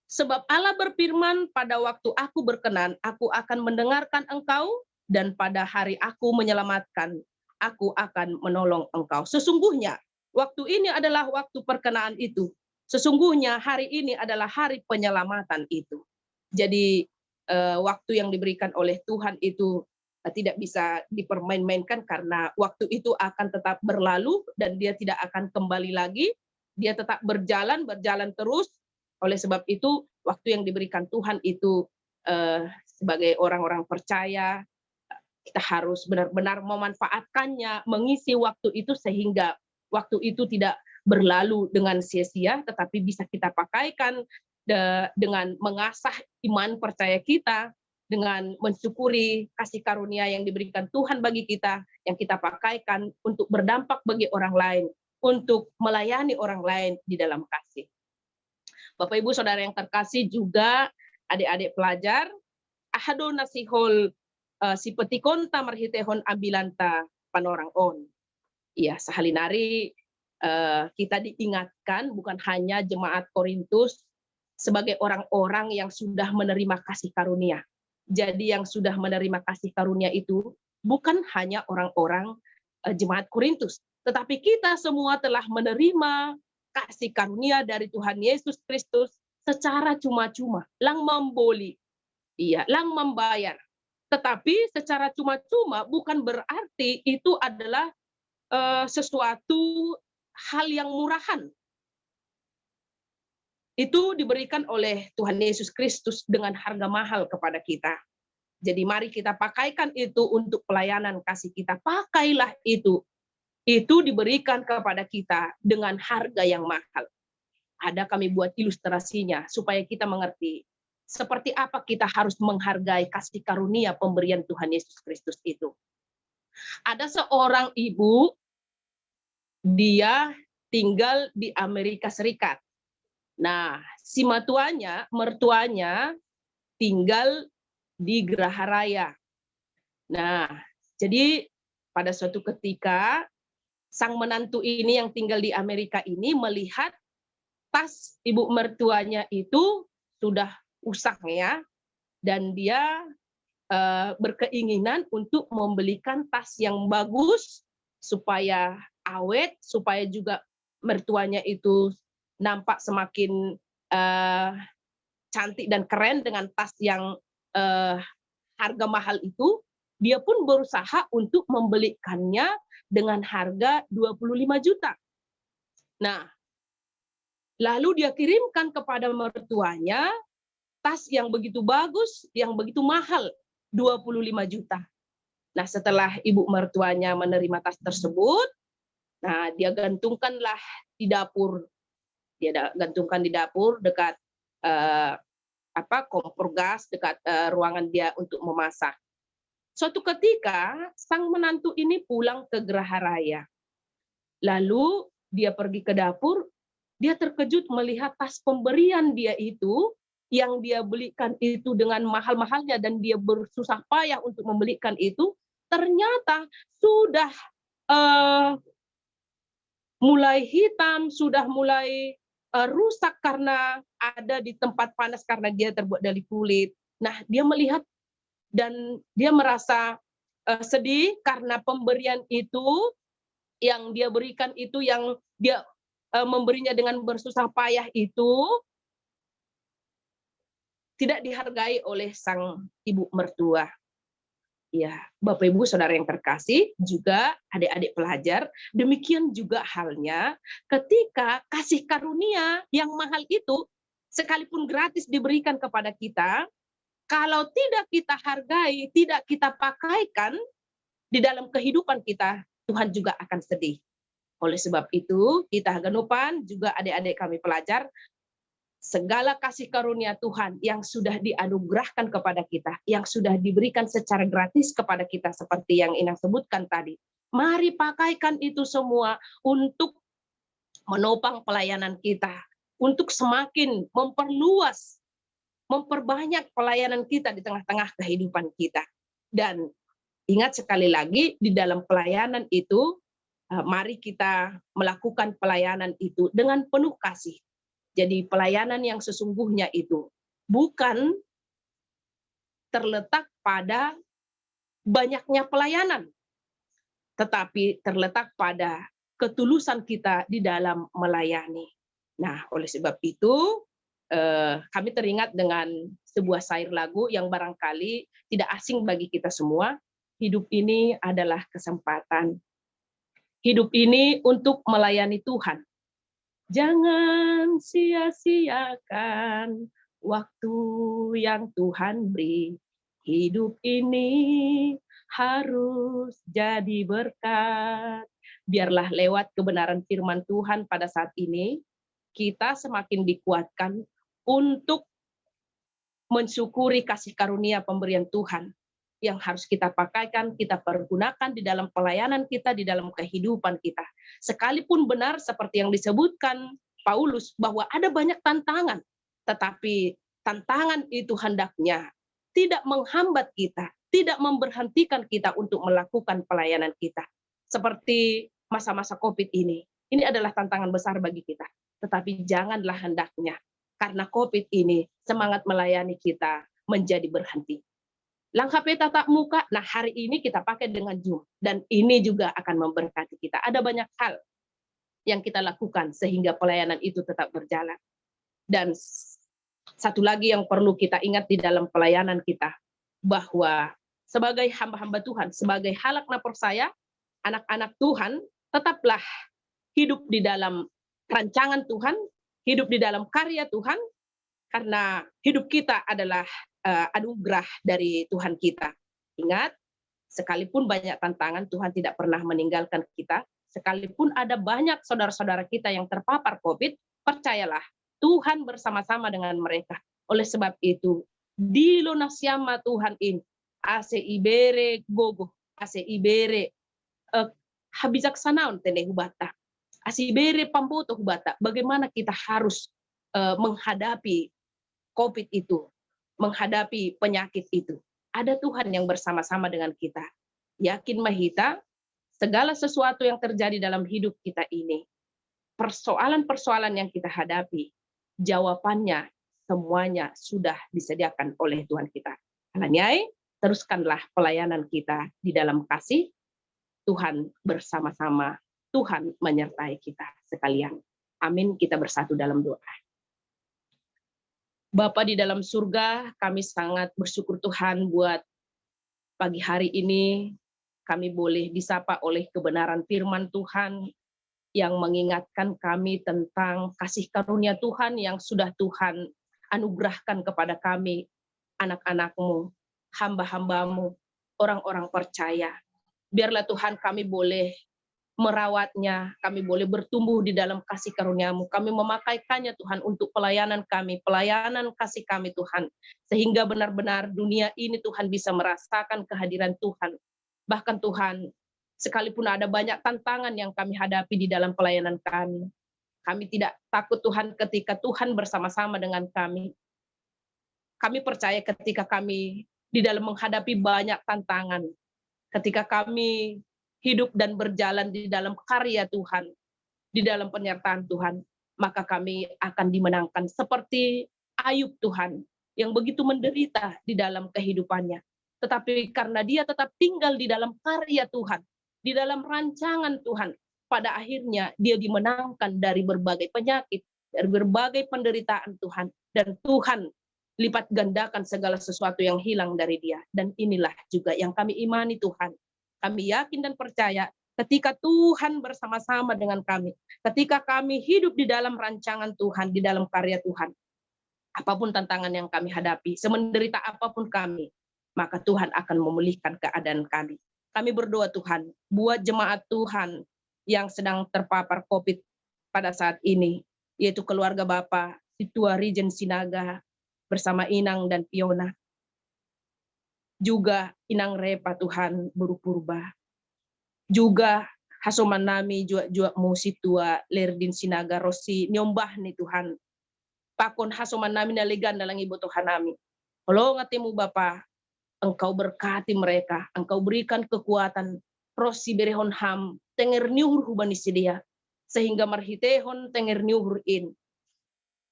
sebab Allah berfirman, pada waktu aku berkenan, aku akan mendengarkan engkau, dan pada hari aku menyelamatkan, aku akan menolong engkau. Sesungguhnya, waktu ini adalah waktu perkenaan itu. Sesungguhnya hari ini adalah hari penyelamatan itu. Jadi, waktu yang diberikan oleh Tuhan itu tidak bisa dipermain-mainkan karena waktu itu akan tetap berlalu dan dia tidak akan kembali lagi. Dia tetap berjalan terus. Oleh sebab itu, waktu yang diberikan Tuhan itu sebagai orang-orang percaya, kita harus benar-benar memanfaatkannya, mengisi waktu itu sehingga waktu itu tidak berlalu dengan sia-sia, tetapi bisa kita pakaikan dengan mengasah iman percaya kita, dengan mensyukuri kasih karunia yang diberikan Tuhan bagi kita, yang kita pakaikan untuk berdampak bagi orang lain, untuk melayani orang lain di dalam kasih. Bapak Ibu Saudara yang terkasih juga adik-adik pelajar, ahado nasihol si petikonta marhitehon ambilanta panorang on. Iya, sahalinari kita diingatkan bukan hanya jemaat Korintus sebagai orang-orang yang sudah menerima kasih karunia. Jadi yang sudah menerima kasih karunia itu bukan hanya orang-orang jemaat Korintus, tetapi kita semua telah menerima kasih karunia dari Tuhan Yesus Kristus secara cuma-cuma, lang memboli. Iya, lang membayar. Tetapi secara cuma-cuma bukan berarti itu adalah sesuatu hal yang murahan. Itu diberikan oleh Tuhan Yesus Kristus dengan harga mahal kepada kita. Jadi mari kita pakaikan itu untuk pelayanan kasih kita. Pakailah itu. Itu diberikan kepada kita dengan harga yang mahal. Ada kami buat ilustrasinya supaya kita mengerti seperti apa kita harus menghargai kasih karunia pemberian Tuhan Yesus Kristus itu. Ada seorang ibu, dia tinggal di Amerika Serikat. Nah, si mertuanya tinggal di Geraha Raya. Nah, jadi pada suatu ketika sang menantu ini yang tinggal di Amerika ini melihat tas ibu mertuanya itu sudah usang ya, dan dia berkeinginan untuk membelikan tas yang bagus supaya awet, supaya juga mertuanya itu nampak semakin cantik dan keren dengan tas yang harga mahal itu. Dia pun berusaha untuk membelikannya dengan harga 25 juta. Nah, lalu dia kirimkan kepada mertuanya tas yang begitu bagus, yang begitu mahal, 25 juta. Nah, setelah ibu mertuanya menerima tas tersebut, nah dia gantungkanlah di dapur. Dia gantungkan di dapur dekat kompor gas, dekat ruangan dia untuk memasak. Suatu ketika sang menantu ini pulang ke Geraha Raya. Lalu dia pergi ke dapur, dia terkejut melihat tas pemberian dia itu yang dia belikan itu dengan mahal-mahalnya dan dia bersusah payah untuk membelikan itu, ternyata sudah mulai hitam, sudah mulai rusak karena ada di tempat panas karena dia terbuat dari kulit. Nah, dia melihat dan dia merasa sedih karena pemberian itu yang dia berikan itu, yang dia memberinya dengan bersusah payah itu tidak dihargai oleh sang ibu mertua. Ya, Bapak Ibu Saudara yang terkasih, juga adik-adik pelajar, demikian juga halnya ketika kasih karunia yang mahal itu sekalipun gratis diberikan kepada kita, kalau tidak kita hargai, tidak kita pakaikan di dalam kehidupan kita, Tuhan juga akan sedih. Oleh sebab itu, kita Haganupan, juga adik-adik kami pelajar, segala kasih karunia Tuhan yang sudah dianugerahkan kepada kita, yang sudah diberikan secara gratis kepada kita, seperti yang Inang sebutkan tadi. Mari pakaikan itu semua untuk menopang pelayanan kita, untuk semakin memperbanyak pelayanan kita di tengah-tengah kehidupan kita. Dan ingat sekali lagi, di dalam pelayanan itu, mari kita melakukan pelayanan itu dengan penuh kasih. Jadi pelayanan yang sesungguhnya itu bukan terletak pada banyaknya pelayanan, tetapi terletak pada ketulusan kita di dalam melayani. Nah, oleh sebab itu, kami teringat dengan sebuah syair lagu yang barangkali tidak asing bagi kita semua. Hidup ini adalah kesempatan. Hidup ini untuk melayani Tuhan. Jangan sia-siakan waktu yang Tuhan beri. Hidup ini harus jadi berkat. Biarlah lewat kebenaran firman Tuhan pada saat ini, kita semakin dikuatkan untuk mensyukuri kasih karunia pemberian Tuhan yang harus kita pakaikan, kita pergunakan di dalam pelayanan kita, di dalam kehidupan kita. Sekalipun benar seperti yang disebutkan Paulus bahwa ada banyak tantangan, tetapi tantangan itu hendaknya tidak menghambat kita, tidak memberhentikan kita untuk melakukan pelayanan kita. Seperti masa-masa COVID ini adalah tantangan besar bagi kita. Tetapi janganlah hendaknya karena COVID ini semangat melayani kita menjadi berhenti. Langkah tatap muka, nah hari ini kita pakai dengan Zoom. Dan ini juga akan memberkati kita. Ada banyak hal yang kita lakukan sehingga pelayanan itu tetap berjalan. Dan satu lagi yang perlu kita ingat di dalam pelayanan kita, bahwa sebagai hamba-hamba Tuhan, sebagai halak na persaya, anak-anak Tuhan, tetaplah hidup di dalam rancangan Tuhan, hidup di dalam karya Tuhan, karena hidup kita adalah anugerah dari Tuhan kita. Ingat, sekalipun banyak tantangan, Tuhan tidak pernah meninggalkan kita. Sekalipun ada banyak saudara-saudara kita yang terpapar COVID, percayalah, Tuhan bersama-sama dengan mereka. Oleh sebab itu, di lunasiama Tuhan ini, ase ibere gogo, ase ibere habijaksanaon tene hubata, ase ibere pamboto hubata. Bagaimana kita harus menghadapi COVID itu, menghadapi penyakit itu. Ada Tuhan yang bersama-sama dengan kita. Yakin mahita, segala sesuatu yang terjadi dalam hidup kita ini, persoalan-persoalan yang kita hadapi, jawabannya semuanya sudah disediakan oleh Tuhan kita. Karena teruskanlah pelayanan kita di dalam kasih. Tuhan bersama-sama, Tuhan menyertai kita sekalian. Amin. Kita bersatu dalam doa. Bapa di dalam surga, kami sangat bersyukur Tuhan buat pagi hari ini kami boleh disapa oleh kebenaran firman Tuhan yang mengingatkan kami tentang kasih karunia Tuhan yang sudah Tuhan anugerahkan kepada kami, anak-anak-Mu, hamba-hamba-Mu, orang-orang percaya. Biarlah Tuhan kami boleh merawatnya, kami boleh bertumbuh di dalam kasih karunia-Mu. Kami memakaikannya Tuhan untuk pelayanan kami, pelayanan kasih kami Tuhan. Sehingga benar-benar dunia ini Tuhan bisa merasakan kehadiran Tuhan. Bahkan Tuhan, sekalipun ada banyak tantangan yang kami hadapi di dalam pelayanan kami, kami tidak takut Tuhan ketika Tuhan bersama-sama dengan kami. Kami percaya ketika kami di dalam menghadapi banyak tantangan, ketika kami hidup dan berjalan di dalam karya Tuhan, di dalam penyertaan Tuhan, maka kami akan dimenangkan seperti Ayub Tuhan, yang begitu menderita di dalam kehidupannya. Tetapi karena dia tetap tinggal di dalam karya Tuhan, di dalam rancangan Tuhan, pada akhirnya dia dimenangkan dari berbagai penyakit, dari berbagai penderitaan Tuhan, dan Tuhan lipat gandakan segala sesuatu yang hilang dari dia. Dan inilah juga yang kami imani Tuhan. Kami yakin dan percaya ketika Tuhan bersama-sama dengan kami, ketika kami hidup di dalam rancangan Tuhan, di dalam karya Tuhan, apapun tantangan yang kami hadapi, semenderita apapun kami, maka Tuhan akan memulihkan keadaan kami. Kami berdoa Tuhan, buat jemaat Tuhan yang sedang terpapar COVID pada saat ini, yaitu keluarga Bapak, Situa Region Sinaga, bersama Inang dan Fiona. Juga Inang Repa Tuhan Buru Purba. Juga hasoman nami jua mu Situa Lerdin Sinaga Rosi nyombah nih Tuhan. Pakon hasoman nami naligan dalam ibu Tuhan nami. Kalau ngatimu Bapa, Engkau berkati mereka, Engkau berikan kekuatan, Rosi berehon ham, tenger niuhur hubani sidia, sehingga marhitehon tenger niuhur in.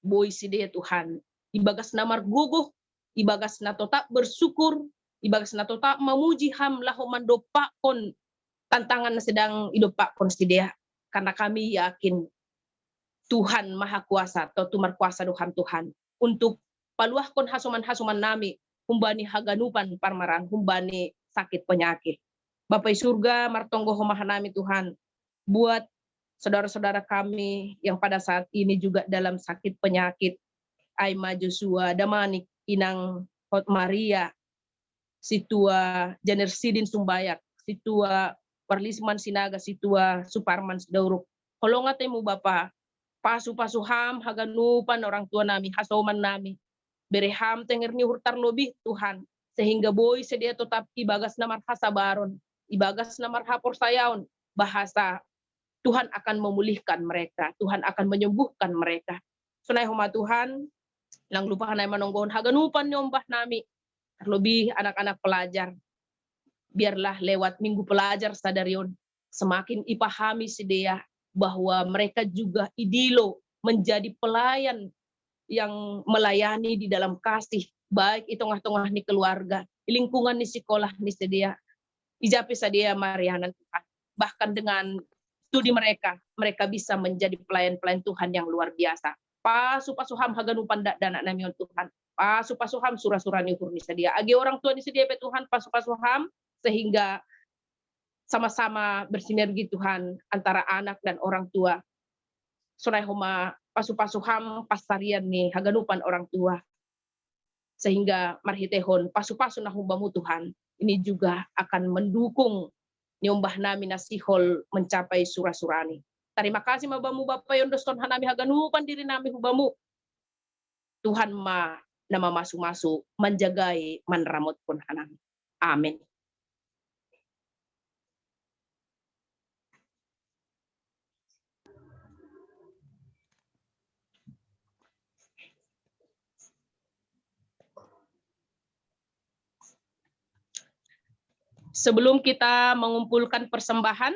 Boy sidia Tuhan, ibagas namar guguh, ibagas na tetap bersyukur, ibagas na tetap memuji ham lahu mandopakon tantangan na sedang idopakon sidia, karena kami yakin Tuhan Maha Kuasa atau tumar kuasa Tuhan untuk paluahkon hasuman-hasuman nami humbani haganupan parmaran humbani sakit penyakit. Bapak surga martonggo homahanami Tuhan buat saudara-saudara kami yang pada saat ini juga dalam sakit penyakit, Aima Joshua Damanik, Inang Hot Maria, Situa Janersidin Sumbayak, Situa Parlisman Sinaga, Situa Suparman Dauruk. Kolongatemu Bapa, pasu-pasu ham haganupan orang tua nami, hasoman nami, bereham tenger ni hurtar lebih Tuhan, sehingga boy sedia tetap ibagas namar hasabaron, ibagas namar hapor sayaon, bahasa Tuhan akan memulihkan mereka, Tuhan akan menyembuhkan mereka. Sunai homa Tuhan, lang lupa hanay manonggohon haganupan nyombah nami, terlebih anak-anak pelajar. Biarlah lewat minggu pelajar sadarion, semakin ipahami sedia bahwa mereka juga idilo menjadi pelayan yang melayani di dalam kasih, baik itu tengah-tengah ni keluarga, lingkungan ni sekolah ni sedia, ijapi sedia marianan Tuhan. Bahkan dengan studi mereka bisa menjadi pelayan-pelayan Tuhan yang luar biasa. Pasupasuham haganupan dana nami Tuhan. Pasupasuham surah-surah ni sedia. Agi orang tua disedia Tuhan pasupasuham sehingga sama-sama bersinergi Tuhan antara anak dan orang tua. Sonai homa pasupasuham pasarian nih haganupan orang tua. Sehingga marhitehon pasu-pasu nahumbamu Tuhan. Ini juga akan mendukung nyombah nami nasihol mencapai surah-surani. Terima kasih mabamu Bapak Yondoston hanami haganupan diri nami hubamu. Tuhan ma nama masu-masu menjagai manramot pun hanami. Amin. Sebelum kita mengumpulkan persembahan,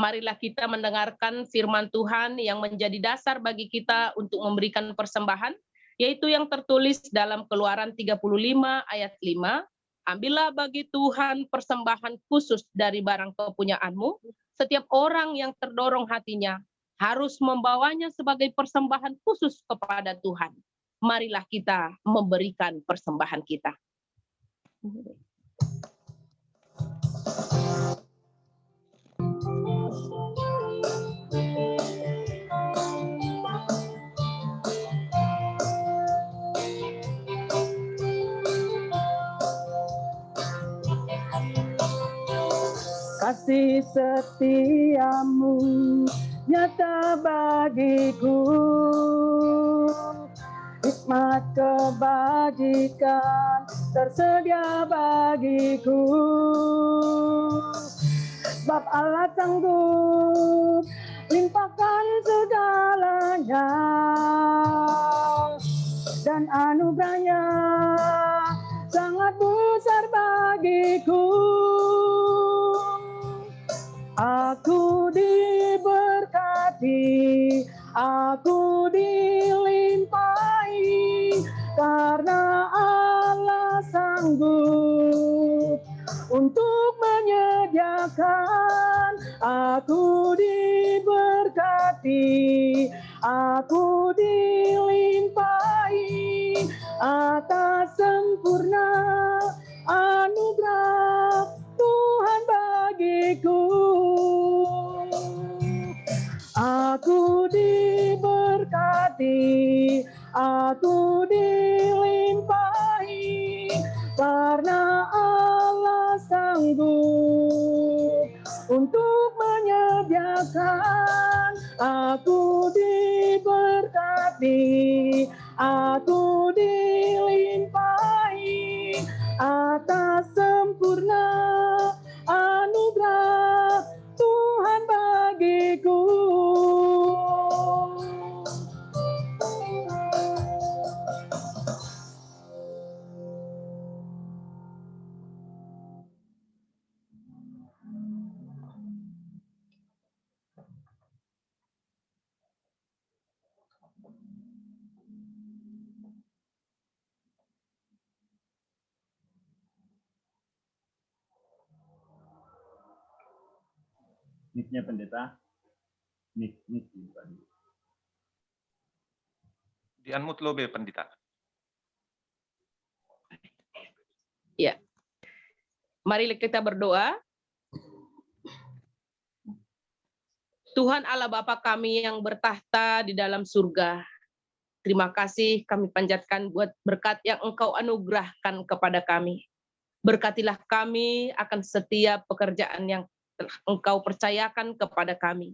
marilah kita mendengarkan firman Tuhan yang menjadi dasar bagi kita untuk memberikan persembahan, yaitu yang tertulis dalam Keluaran 35 ayat 5. Ambillah bagi Tuhan persembahan khusus dari barang kepunyaanmu. Setiap orang yang terdorong hatinya harus membawanya sebagai persembahan khusus kepada Tuhan. Marilah kita memberikan persembahan kita. Kasih setiamu nyata bagiku, hikmat kebajikan tersedia bagiku. Sebab Allah sanggup limpahkan segalanya, dan anugerahnya sangat besar bagiku. Aku diberkati, aku dilimpahi, karena Allah sanggup untuk menyediakan. Aku diberkati, aku dilimpahi atas sempurna anugerah Tuhan bagiku. Aku diberkati, aku dilimpahi, karena Allah sanggup untuk menyediakan. Aku diberkati, aku dilimpahi atas sempurna anugerah Tuhan bagiku. Mic-nya pendeta. Mic bukan. Di-unmute lo be pendeta. Ya. Mari kita berdoa. Tuhan Allah Bapa kami yang bertahta di dalam surga. Terima kasih kami panjatkan buat berkat yang Engkau anugerahkan kepada kami. Berkatilah kami akan setiap pekerjaan yang Engkau percayakan kepada kami.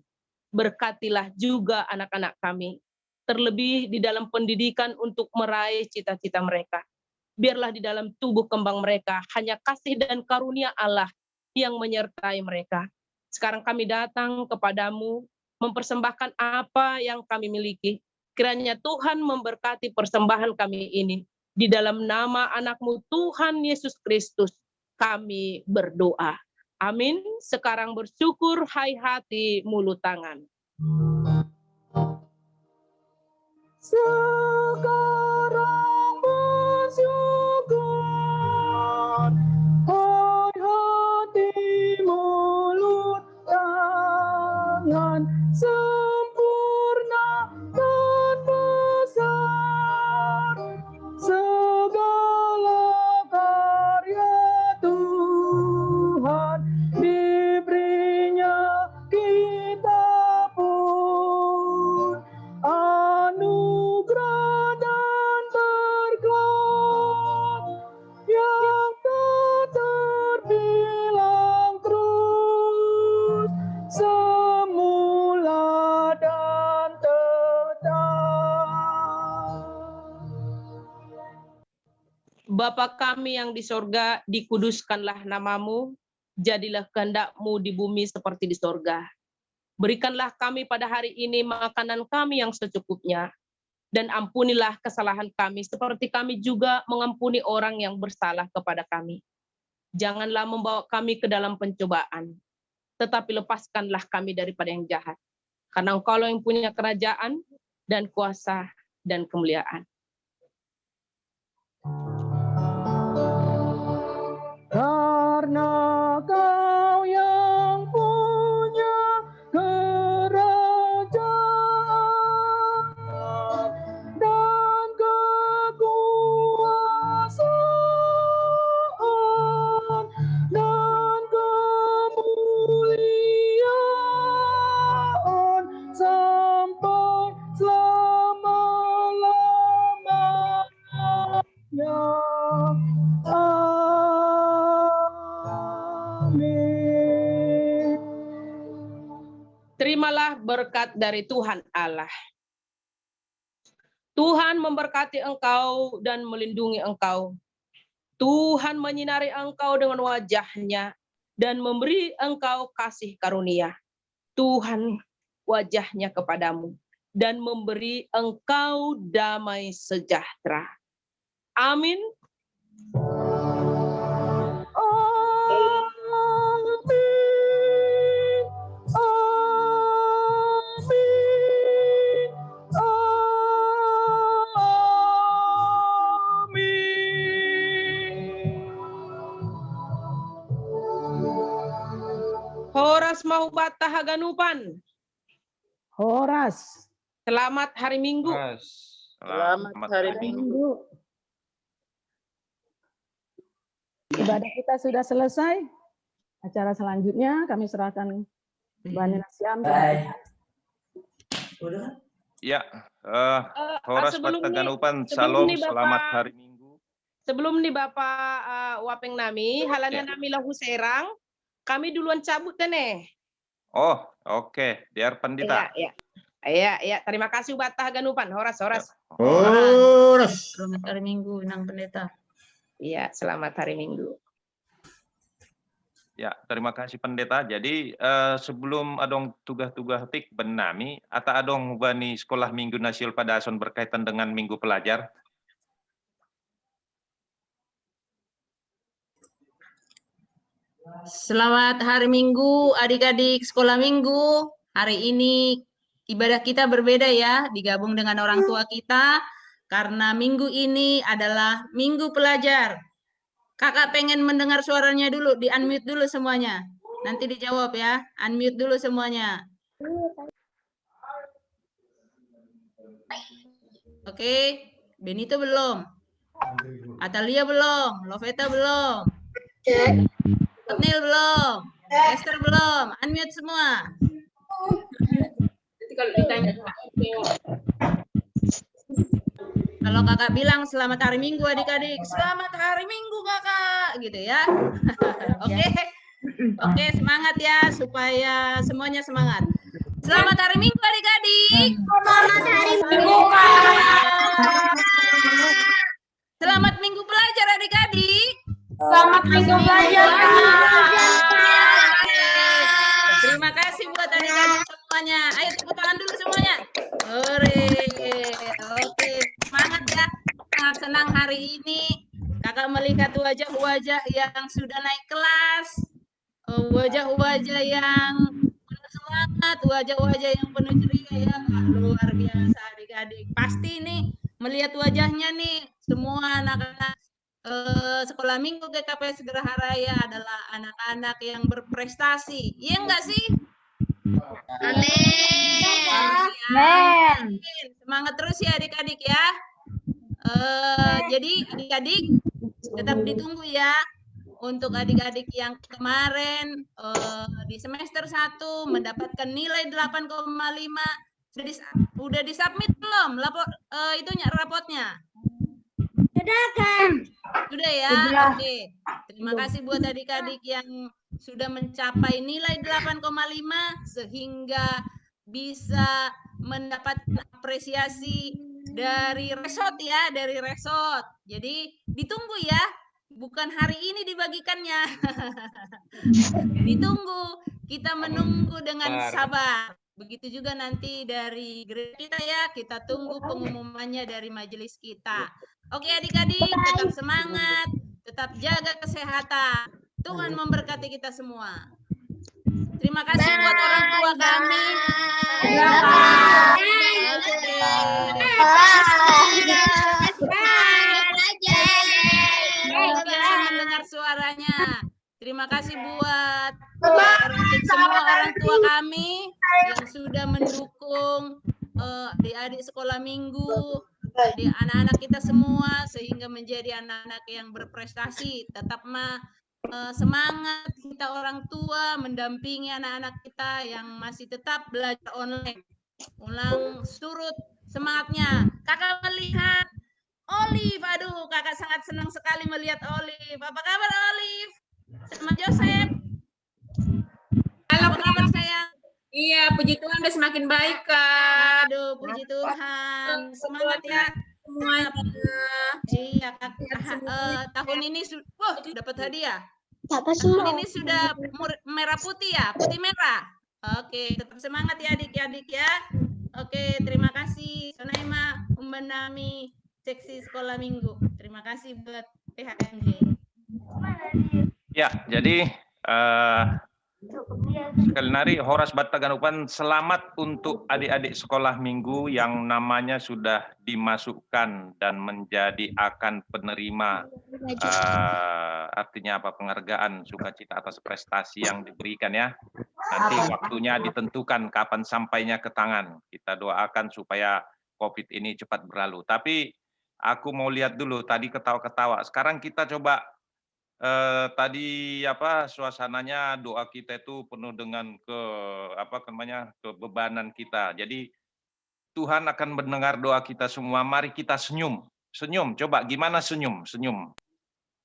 Berkatilah juga anak-anak kami, terlebih di dalam pendidikan untuk meraih cita-cita mereka. Biarlah di dalam tubuh kembang mereka hanya kasih dan karunia Allah yang menyertai mereka. Sekarang kami datang kepadamu, mempersembahkan apa yang kami miliki. Kiranya Tuhan memberkati persembahan kami ini. Di dalam nama anak-Mu Tuhan Yesus Kristus, kami berdoa. Amin. Sekarang bersyukur, hai hati, mulut tangan. Sekarang bersyukur, hai hati, mulut tangan, sempurna dan besar Bapa kami yang di sorga, dikuduskanlah namamu, jadilah kehendak-mu di bumi seperti di sorga. Berikanlah kami pada hari ini makanan kami yang secukupnya, dan ampunilah kesalahan kami seperti kami juga mengampuni orang yang bersalah kepada kami. Janganlah membawa kami ke dalam pencobaan, tetapi lepaskanlah kami daripada yang jahat. Karena Engkau yang punya kerajaan dan kuasa dan kemuliaan. Karena Kau yang punya kerajaan dan kekuasaan dan kemuliaan sampai selama-lamanya. Terimalah berkat dari Tuhan Allah. Tuhan memberkati engkau dan melindungi engkau. Tuhan menyinari engkau dengan wajah-Nya dan memberi engkau kasih karunia. Tuhan wajah-Nya kepadamu dan memberi engkau damai sejahtera. Amin. Horas mahubata haganupan. Horas. Selamat hari Minggu. Selamat hari Minggu. Ibadah kita sudah selesai. Acara selanjutnya kami serahkan Mbak Nina Siam. Ya, Horas Pataganupan, sebelum Salam, nih, Bapak. selamat hari Minggu. Sebelum nih Bapak Wapeng nami, halanya nami lahu serang, kami duluan cabut nih. Oh, oke, biar pendeta. Iya, terima kasih Batah Ganupan, Horas. Horas. Selamat hari Minggu, Nang Pendeta. Iya, selamat hari Minggu. Ya, terima kasih pendeta. Jadi sebelum adong tugas-tugas tik benami, atau adong bani sekolah minggu nasional pada ason berkaitan dengan minggu pelajar. Selamat hari Minggu, adik-adik sekolah minggu. Hari ini ibadah kita berbeda ya, digabung dengan orang tua kita, karena minggu ini adalah minggu pelajar. Kakak pengen mendengar suaranya dulu, di-unmute dulu semuanya. Nanti dijawab ya, unmute dulu semuanya. Oke, Benito belum? Atalia belum? Loveta belum? Nil belum? Esther belum? Unmute semua. Nanti kalau ditanya, kalau kakak bilang selamat hari Minggu adik-adik, selamat hari Minggu kakak, gitu ya. Oke, semangat ya supaya semuanya semangat. Selamat hari Minggu adik-adik. Selamat hari Minggu, Kak. Selamat Minggu pelajar adik-adik. Selamat Minggu pelajar, Kak. Terima kasih buat adik-adik semuanya. Ayo tepuk tangan dulu semuanya. Oke, semangat ya. Sangat senang hari ini kakak melihat wajah-wajah yang sudah naik kelas, wajah-wajah yang penuh semangat, wajah-wajah yang penuh ceria ya. Luar biasa adik-adik. Pasti nih melihat wajahnya nih semua anak-anak sekolah minggu GKPS Geraha Raya adalah anak-anak yang berprestasi. Iya enggak sih? Amin. Semangat terus ya adik-adik ya. Jadi adik-adik tetap ditunggu ya. Untuk adik-adik yang kemarin di semester 1 mendapatkan nilai 8,5 sudah disubmit belum itunya rapotnya? Sudah, Kak. Sudah ya? Sudah. Oke. Terima kasih buat adik-adik yang sudah mencapai nilai 8,5 sehingga bisa mendapat apresiasi dari resort ya, dari resort. Jadi ditunggu ya, bukan hari ini dibagikannya. Ditunggu, kita menunggu dengan sabar. Begitu juga nanti dari gereja kita ya, kita tunggu pengumumannya dari majelis kita. Oke adik-adik, tetap semangat, tetap jaga kesehatan. Tuhan memberkati kita semua. Terima kasih buat orang tua kami. Mendengar suaranya. Terima kasih buat semua orang tua kami yang sudah mendukung adik-adik sekolah minggu, di anak-anak kita semua sehingga menjadi anak-anak yang berprestasi. Tetap semangat kita orang tua mendampingi anak-anak kita yang masih tetap belajar online. Ulang surut semangatnya. Kakak melihat Olive, aduh kakak sangat senang sekali melihat Olive. Apa kabar Olive? Sama Joseph. Halo, apa kabar sayang? Iya, puji Tuhan udah semakin baik, Kak. Aduh, puji Tuhan. Semangat ya semuanya. Iya, tahun ini dapat hadiah. Tahun ini sudah merah putih ya, putih merah. Oke, tetap semangat ya adik-adik ya. Oke, terima kasih Sonaima membenami seksi sekolah minggu. Terima kasih buat PHMJ. Ya, jadi sekali lagi Horas Battaganupan, selamat untuk adik-adik sekolah minggu yang namanya sudah dimasukkan dan menjadi akan penerima artinya apa, penghargaan sukacita atas prestasi yang diberikan ya. Nanti waktunya ditentukan kapan sampainya ke tangan. Kita doakan supaya COVID ini cepat berlalu. Tapi aku mau lihat dulu tadi ketawa-ketawa. Sekarang kita coba tadi apa suasananya, doa kita itu penuh dengan kebebanan kita. Jadi Tuhan akan mendengar doa kita semua. Mari kita senyum. Senyum, coba gimana senyum? Senyum.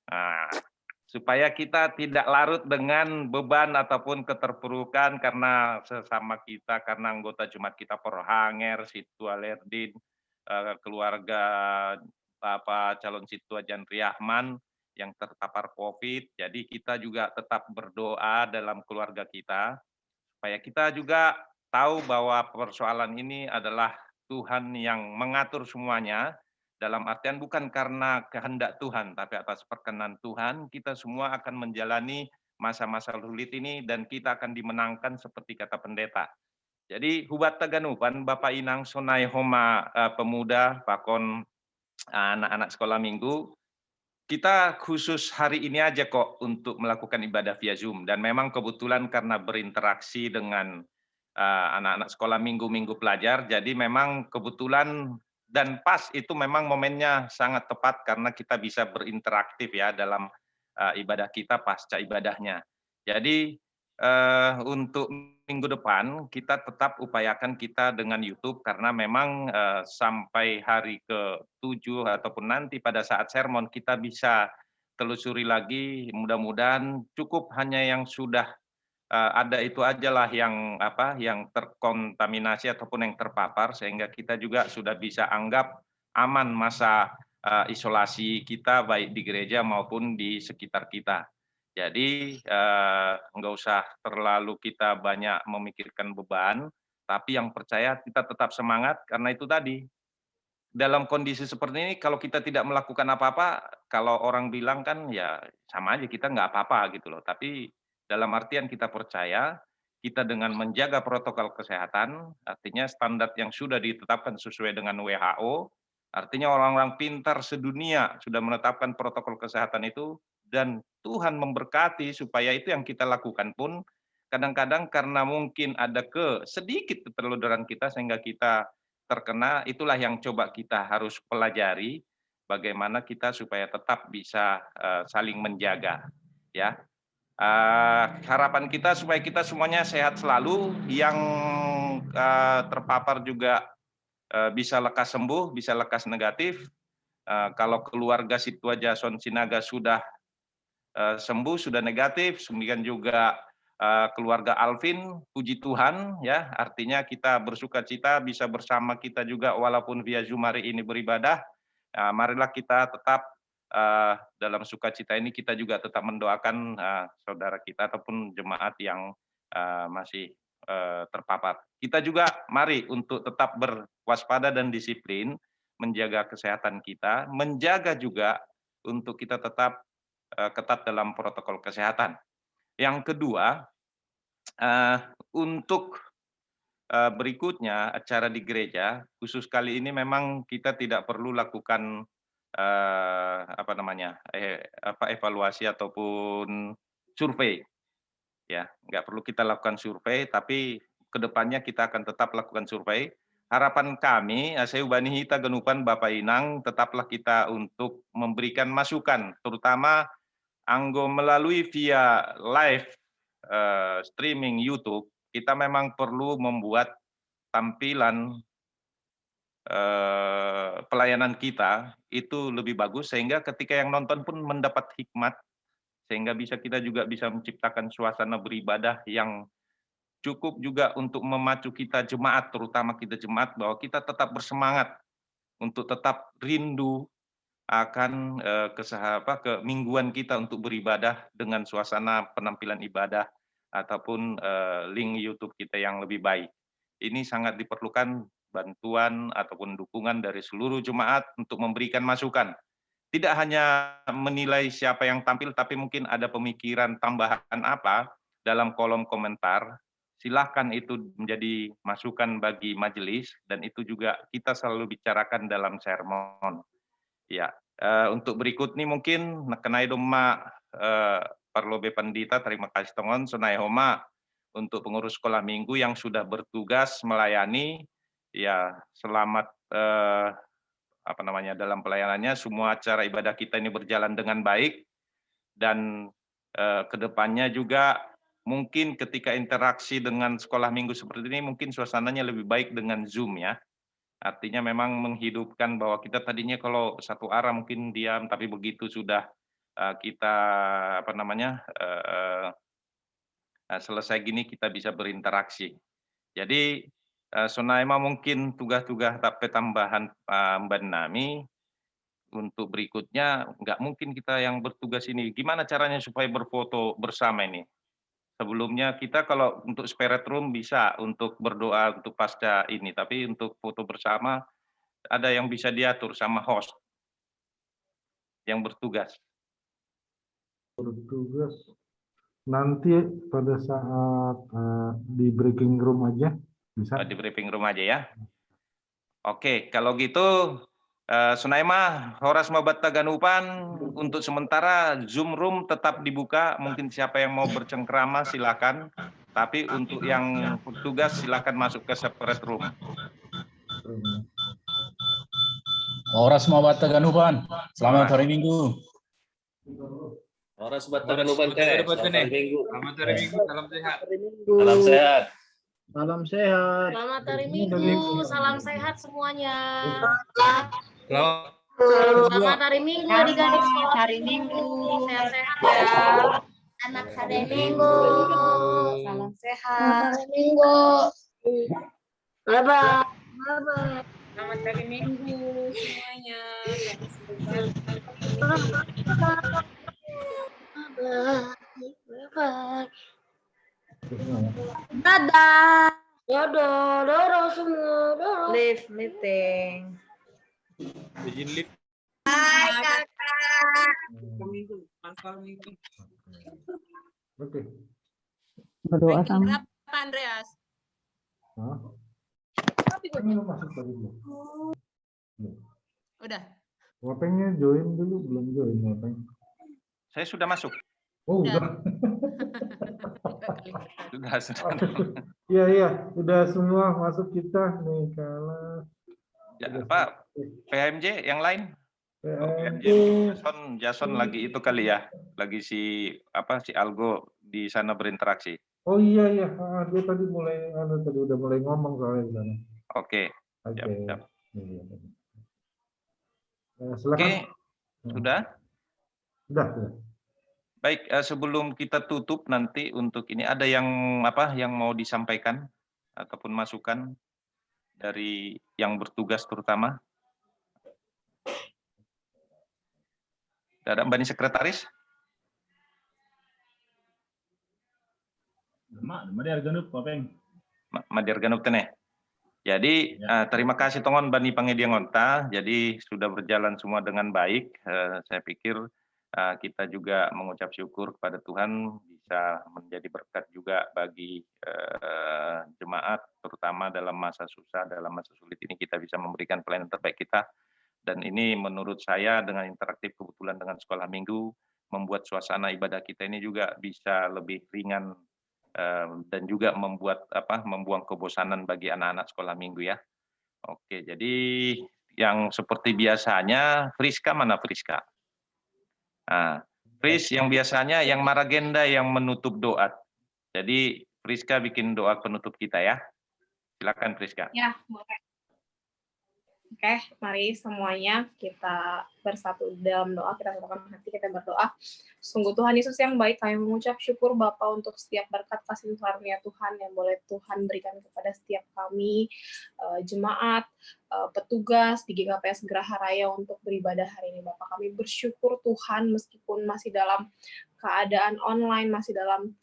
Nah, supaya kita tidak larut dengan beban ataupun keterpurukan karena sesama kita, karena anggota Jemaat kita Porhanger, Situa Lerdin, keluarga calon Situa Janri Ahman yang terpapar COVID. Jadi kita juga tetap berdoa dalam keluarga kita, supaya kita juga tahu bahwa persoalan ini adalah Tuhan yang mengatur semuanya, dalam artian bukan karena kehendak Tuhan, tapi atas perkenan Tuhan, kita semua akan menjalani masa-masa sulit ini, dan kita akan dimenangkan seperti kata pendeta. Jadi Hubat Taganupan, Bapak Inang Sonai Homa pemuda, Pakon anak-anak sekolah minggu, kita khusus hari ini aja kok untuk melakukan ibadah via Zoom. Dan memang kebetulan karena berinteraksi dengan anak-anak sekolah minggu pelajar, jadi memang kebetulan dan pas itu memang momennya sangat tepat karena kita bisa berinteraktif ya dalam ibadah kita pasca ibadahnya. Jadi untuk minggu depan kita tetap upayakan kita dengan YouTube karena memang sampai hari ke-7 ataupun nanti pada saat sermon kita bisa telusuri lagi, mudah-mudahan cukup hanya yang sudah ada itu ajalah yang terkontaminasi ataupun yang terpapar, sehingga kita juga sudah bisa anggap aman masa isolasi kita baik di gereja maupun di sekitar kita. Jadi nggak usah terlalu kita banyak memikirkan beban, tapi yang percaya kita tetap semangat karena itu tadi. Dalam kondisi seperti ini kalau kita tidak melakukan apa-apa, kalau orang bilang kan ya sama aja kita nggak apa-apa gitu loh. Tapi dalam artian kita percaya, kita dengan menjaga protokol kesehatan, artinya standar yang sudah ditetapkan sesuai dengan WHO, artinya orang-orang pintar sedunia sudah menetapkan protokol kesehatan itu, dan Tuhan memberkati supaya itu yang kita lakukan pun kadang-kadang karena mungkin ada sedikit keterluduran kita sehingga kita terkena, itulah yang coba kita harus pelajari bagaimana kita supaya tetap bisa saling menjaga ya. Harapan kita supaya kita semuanya sehat selalu, yang terpapar juga bisa lekas sembuh, bisa lekas negatif. Kalau keluarga Situa Jason Sinaga sudah sembuh, sudah negatif, kemudian juga keluarga Alvin, puji Tuhan ya, artinya kita bersukacita bisa bersama kita juga walaupun via Zoom hari ini beribadah. Marilah kita tetap dalam sukacita ini kita juga tetap mendoakan saudara kita ataupun jemaat yang masih terpapar. Kita juga mari untuk tetap berwaspada dan disiplin, menjaga kesehatan kita, menjaga juga untuk kita tetap ketat dalam protokol kesehatan. Yang kedua, untuk berikutnya acara di gereja, khusus kali ini memang kita tidak perlu lakukan evaluasi ataupun survei. Ya, nggak perlu kita lakukan survei, tapi kedepannya kita akan tetap lakukan survei. Harapan kami, saya Bani Hita Genupan Bapak Inang, tetaplah kita untuk memberikan masukan, terutama anggo melalui via live streaming YouTube, kita memang perlu membuat tampilan pelayanan kita itu lebih bagus, sehingga ketika yang nonton pun mendapat hikmat, sehingga kita juga bisa menciptakan suasana beribadah yang cukup juga untuk memacu kita jemaat, terutama kita jemaat, bahwa kita tetap bersemangat untuk tetap rindu akan kemingguan kita untuk beribadah dengan suasana penampilan ibadah ataupun link YouTube kita yang lebih baik. Ini sangat diperlukan bantuan ataupun dukungan dari seluruh jemaat untuk memberikan masukan. Tidak hanya menilai siapa yang tampil, tapi mungkin ada pemikiran tambahan apa dalam kolom komentar. Silahkan itu menjadi masukan bagi majelis, dan itu juga kita selalu bicarakan dalam sermon. Ya, untuk berikut ini mungkin kenai doma Parlobe Pandita, terima kasih tongon sonai homa untuk pengurus sekolah minggu yang sudah bertugas melayani. Ya, selamat dalam pelayanannya. Semua acara ibadah kita ini berjalan dengan baik, dan kedepannya juga mungkin ketika interaksi dengan sekolah minggu seperti ini, mungkin suasananya lebih baik dengan Zoom ya. Artinya memang menghidupkan bahwa kita tadinya kalau satu arah mungkin diam, tapi begitu sudah kita selesai gini kita bisa berinteraksi. Jadi Sonaima mungkin tugas-tugas tapi tambahan Mbak Nami untuk berikutnya nggak mungkin kita yang bertugas ini. Gimana caranya supaya berfoto bersama ini? Sebelumnya kita kalau untuk spirit room bisa untuk berdoa untuk pasca ini, tapi untuk foto bersama ada yang bisa diatur sama host yang bertugas. Bertugas nanti pada saat di breaking room aja bisa. Di briefing room aja ya. Oke, kalau gitu Sunaima, Horas Mabat Taganupan, untuk sementara Zoom room tetap dibuka. Mungkin siapa yang mau bercengkrama silakan. Tapi untuk yang bertugas silakan masuk ke separate room. Horas Mabat Taganupan, selamat hari Minggu. Horas Mabat Taganupan, selamat hari Minggu. Selamat hari Minggu, salam sehat. Salam sehat. Salam sehat. Selamat hari Minggu, salam sehat semuanya. Selamat hari Minggu, adik-adik sekolah hari Minggu, sehat-sehat ya. Anak hari Minggu. Salam sehat. Hari Minggu. Bye-bye. Bye-bye. Selamat hari Minggu semuanya. Bye-bye. Dadah. Dadah semua. Dadah. Leave meeting. Izin lift. Hai kakak. Minggu, pantau minggu. Oke. Berdoa sama. Berapa Andreas? Masuk tadi belum? Udah. Wapengnya join dulu, belum join Wapeng. Saya sudah masuk. Oh, udah. Sudah. Iya, udah semua masuk kita nih kalau. Ya, Pak, PMJ yang lain? PMJ. Jason lagi itu kali ya, lagi si Algo di sana berinteraksi. Oh iya, dia tadi udah mulai ngomong soalnya di sana. Oke. Siap. Oke, sudah? Sudah. Baik, sebelum kita tutup nanti untuk ini ada yang yang mau disampaikan ataupun masukan dari yang bertugas terutama. Ada Mbak Sekretaris? Madiar Ganup, Papeng. Madiar Ganup teneh. Jadi terima kasih tongon Bani Pangediangonta. Jadi sudah berjalan semua dengan baik. Saya pikir kita juga mengucap syukur kepada Tuhan bisa menjadi berkat juga bagi jemaat, terutama dalam masa susah, dalam masa sulit ini kita bisa memberikan pelayanan terbaik kita. Dan ini menurut saya dengan interaktif kebetulan dengan sekolah minggu membuat suasana ibadah kita ini juga bisa lebih ringan dan juga membuang kebosanan bagi anak-anak sekolah minggu ya. Oke, jadi yang seperti biasanya Friska mana Friska? Nah, Fris yang biasanya yang Maragenda yang menutup doa. Jadi Friska bikin doa penutup kita ya. Silakan Friska. Ya, boleh. Oke, mari semuanya kita bersatu dalam doa, kita satukan hati, kita berdoa. Sungguh Tuhan Yesus yang baik, kami mengucap syukur Bapa untuk setiap berkat kasih karunia Tuhan yang boleh Tuhan berikan kepada setiap kami, jemaat, petugas di GKPS Geraha Raya untuk beribadah hari ini. Bapak, kami bersyukur Tuhan meskipun masih dalam keadaan online, masih dalam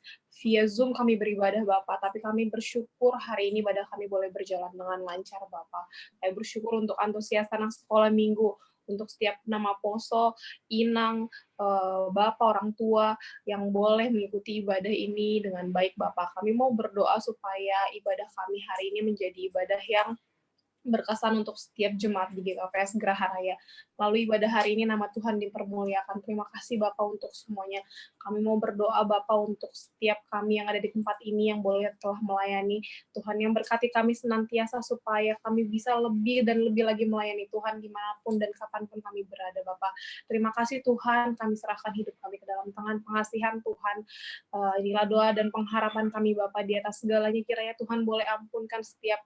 via Zoom kami beribadah Bapak, tapi kami bersyukur hari ini ibadah kami boleh berjalan dengan lancar Bapak. Kami bersyukur untuk antusias anak sekolah minggu, untuk setiap nama poso, inang, Bapak, orang tua yang boleh mengikuti ibadah ini dengan baik Bapak. Kami mau berdoa supaya ibadah kami hari ini menjadi ibadah yang berkesan untuk setiap jemaat di GKPS Geraha Raya. Lalu ibadah hari ini nama Tuhan dipermuliakan. Terima kasih Bapak untuk semuanya. Kami mau berdoa Bapak untuk setiap kami yang ada di tempat ini yang boleh telah melayani. Tuhan yang berkati kami senantiasa supaya kami bisa lebih dan lebih lagi melayani Tuhan dimanapun dan kapanpun kami berada Bapak. Terima kasih Tuhan, kami serahkan hidup kami ke dalam tangan pengasihan Tuhan. Inilah doa dan pengharapan kami Bapak di atas segalanya. Kiranya Tuhan boleh ampunkan setiap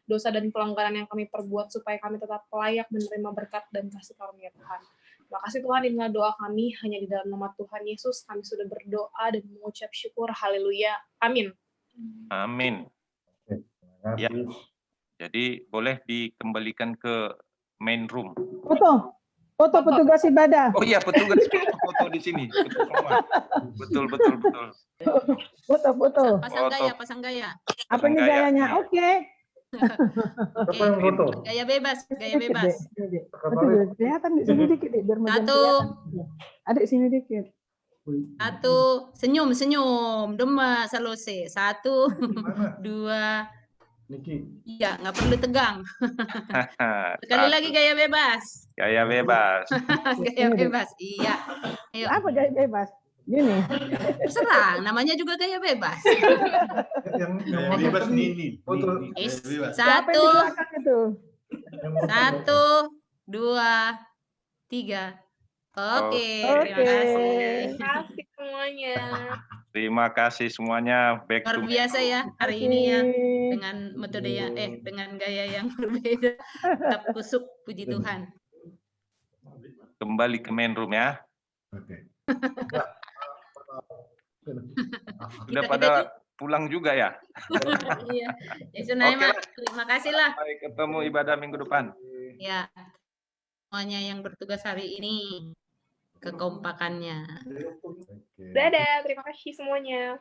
dosa dan pelanggaran yang kami perbuat supaya kami tetap layak menerima berkat dan kasih karunia Tuhan. Terima kasih Tuhan, inilah doa kami hanya di dalam nama Tuhan Yesus. Kami sudah berdoa dan mengucap syukur. Haleluya. Amin. Amin. Ya. Jadi boleh dikembalikan ke main room. Foto petugas ibadah. Oh iya, petugas foto di sini. Betul. Foto. Pasang gaya. Apa ini gayanya? Oke. Gaya bebas. Betul, kelihatan di sini dikit, biar adik sini dikit. Satu, senyum, dema selesai. 1, 2, iya, nggak perlu tegang. Sekali lagi gaya bebas. Gaya bebas. Gaya bebas, iya. Ayo. Apa gaya bebas? Gini. Terserah, namanya juga gaya bebas. Yang bebas ini. 1, 2, 3. Oke, terima kasih. Terima kasih semuanya. Terima kasih semuanya. Luar biasa ya hari ini ya, dengan metode dengan gaya yang berbeda. Tetap kusuk, puji Tuhan. Kembali ke main room ya. Sudah pada pulang juga ya. Iya. Oke, terima kasih lah. Sampai ketemu ibadah minggu depan. Ya, semuanya yang bertugas hari ini, kekompakannya. Dadah, terima kasih semuanya.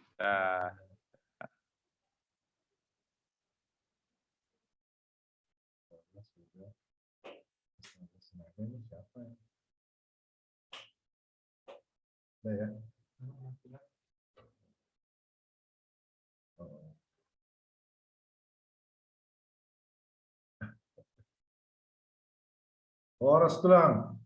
Horas tulang.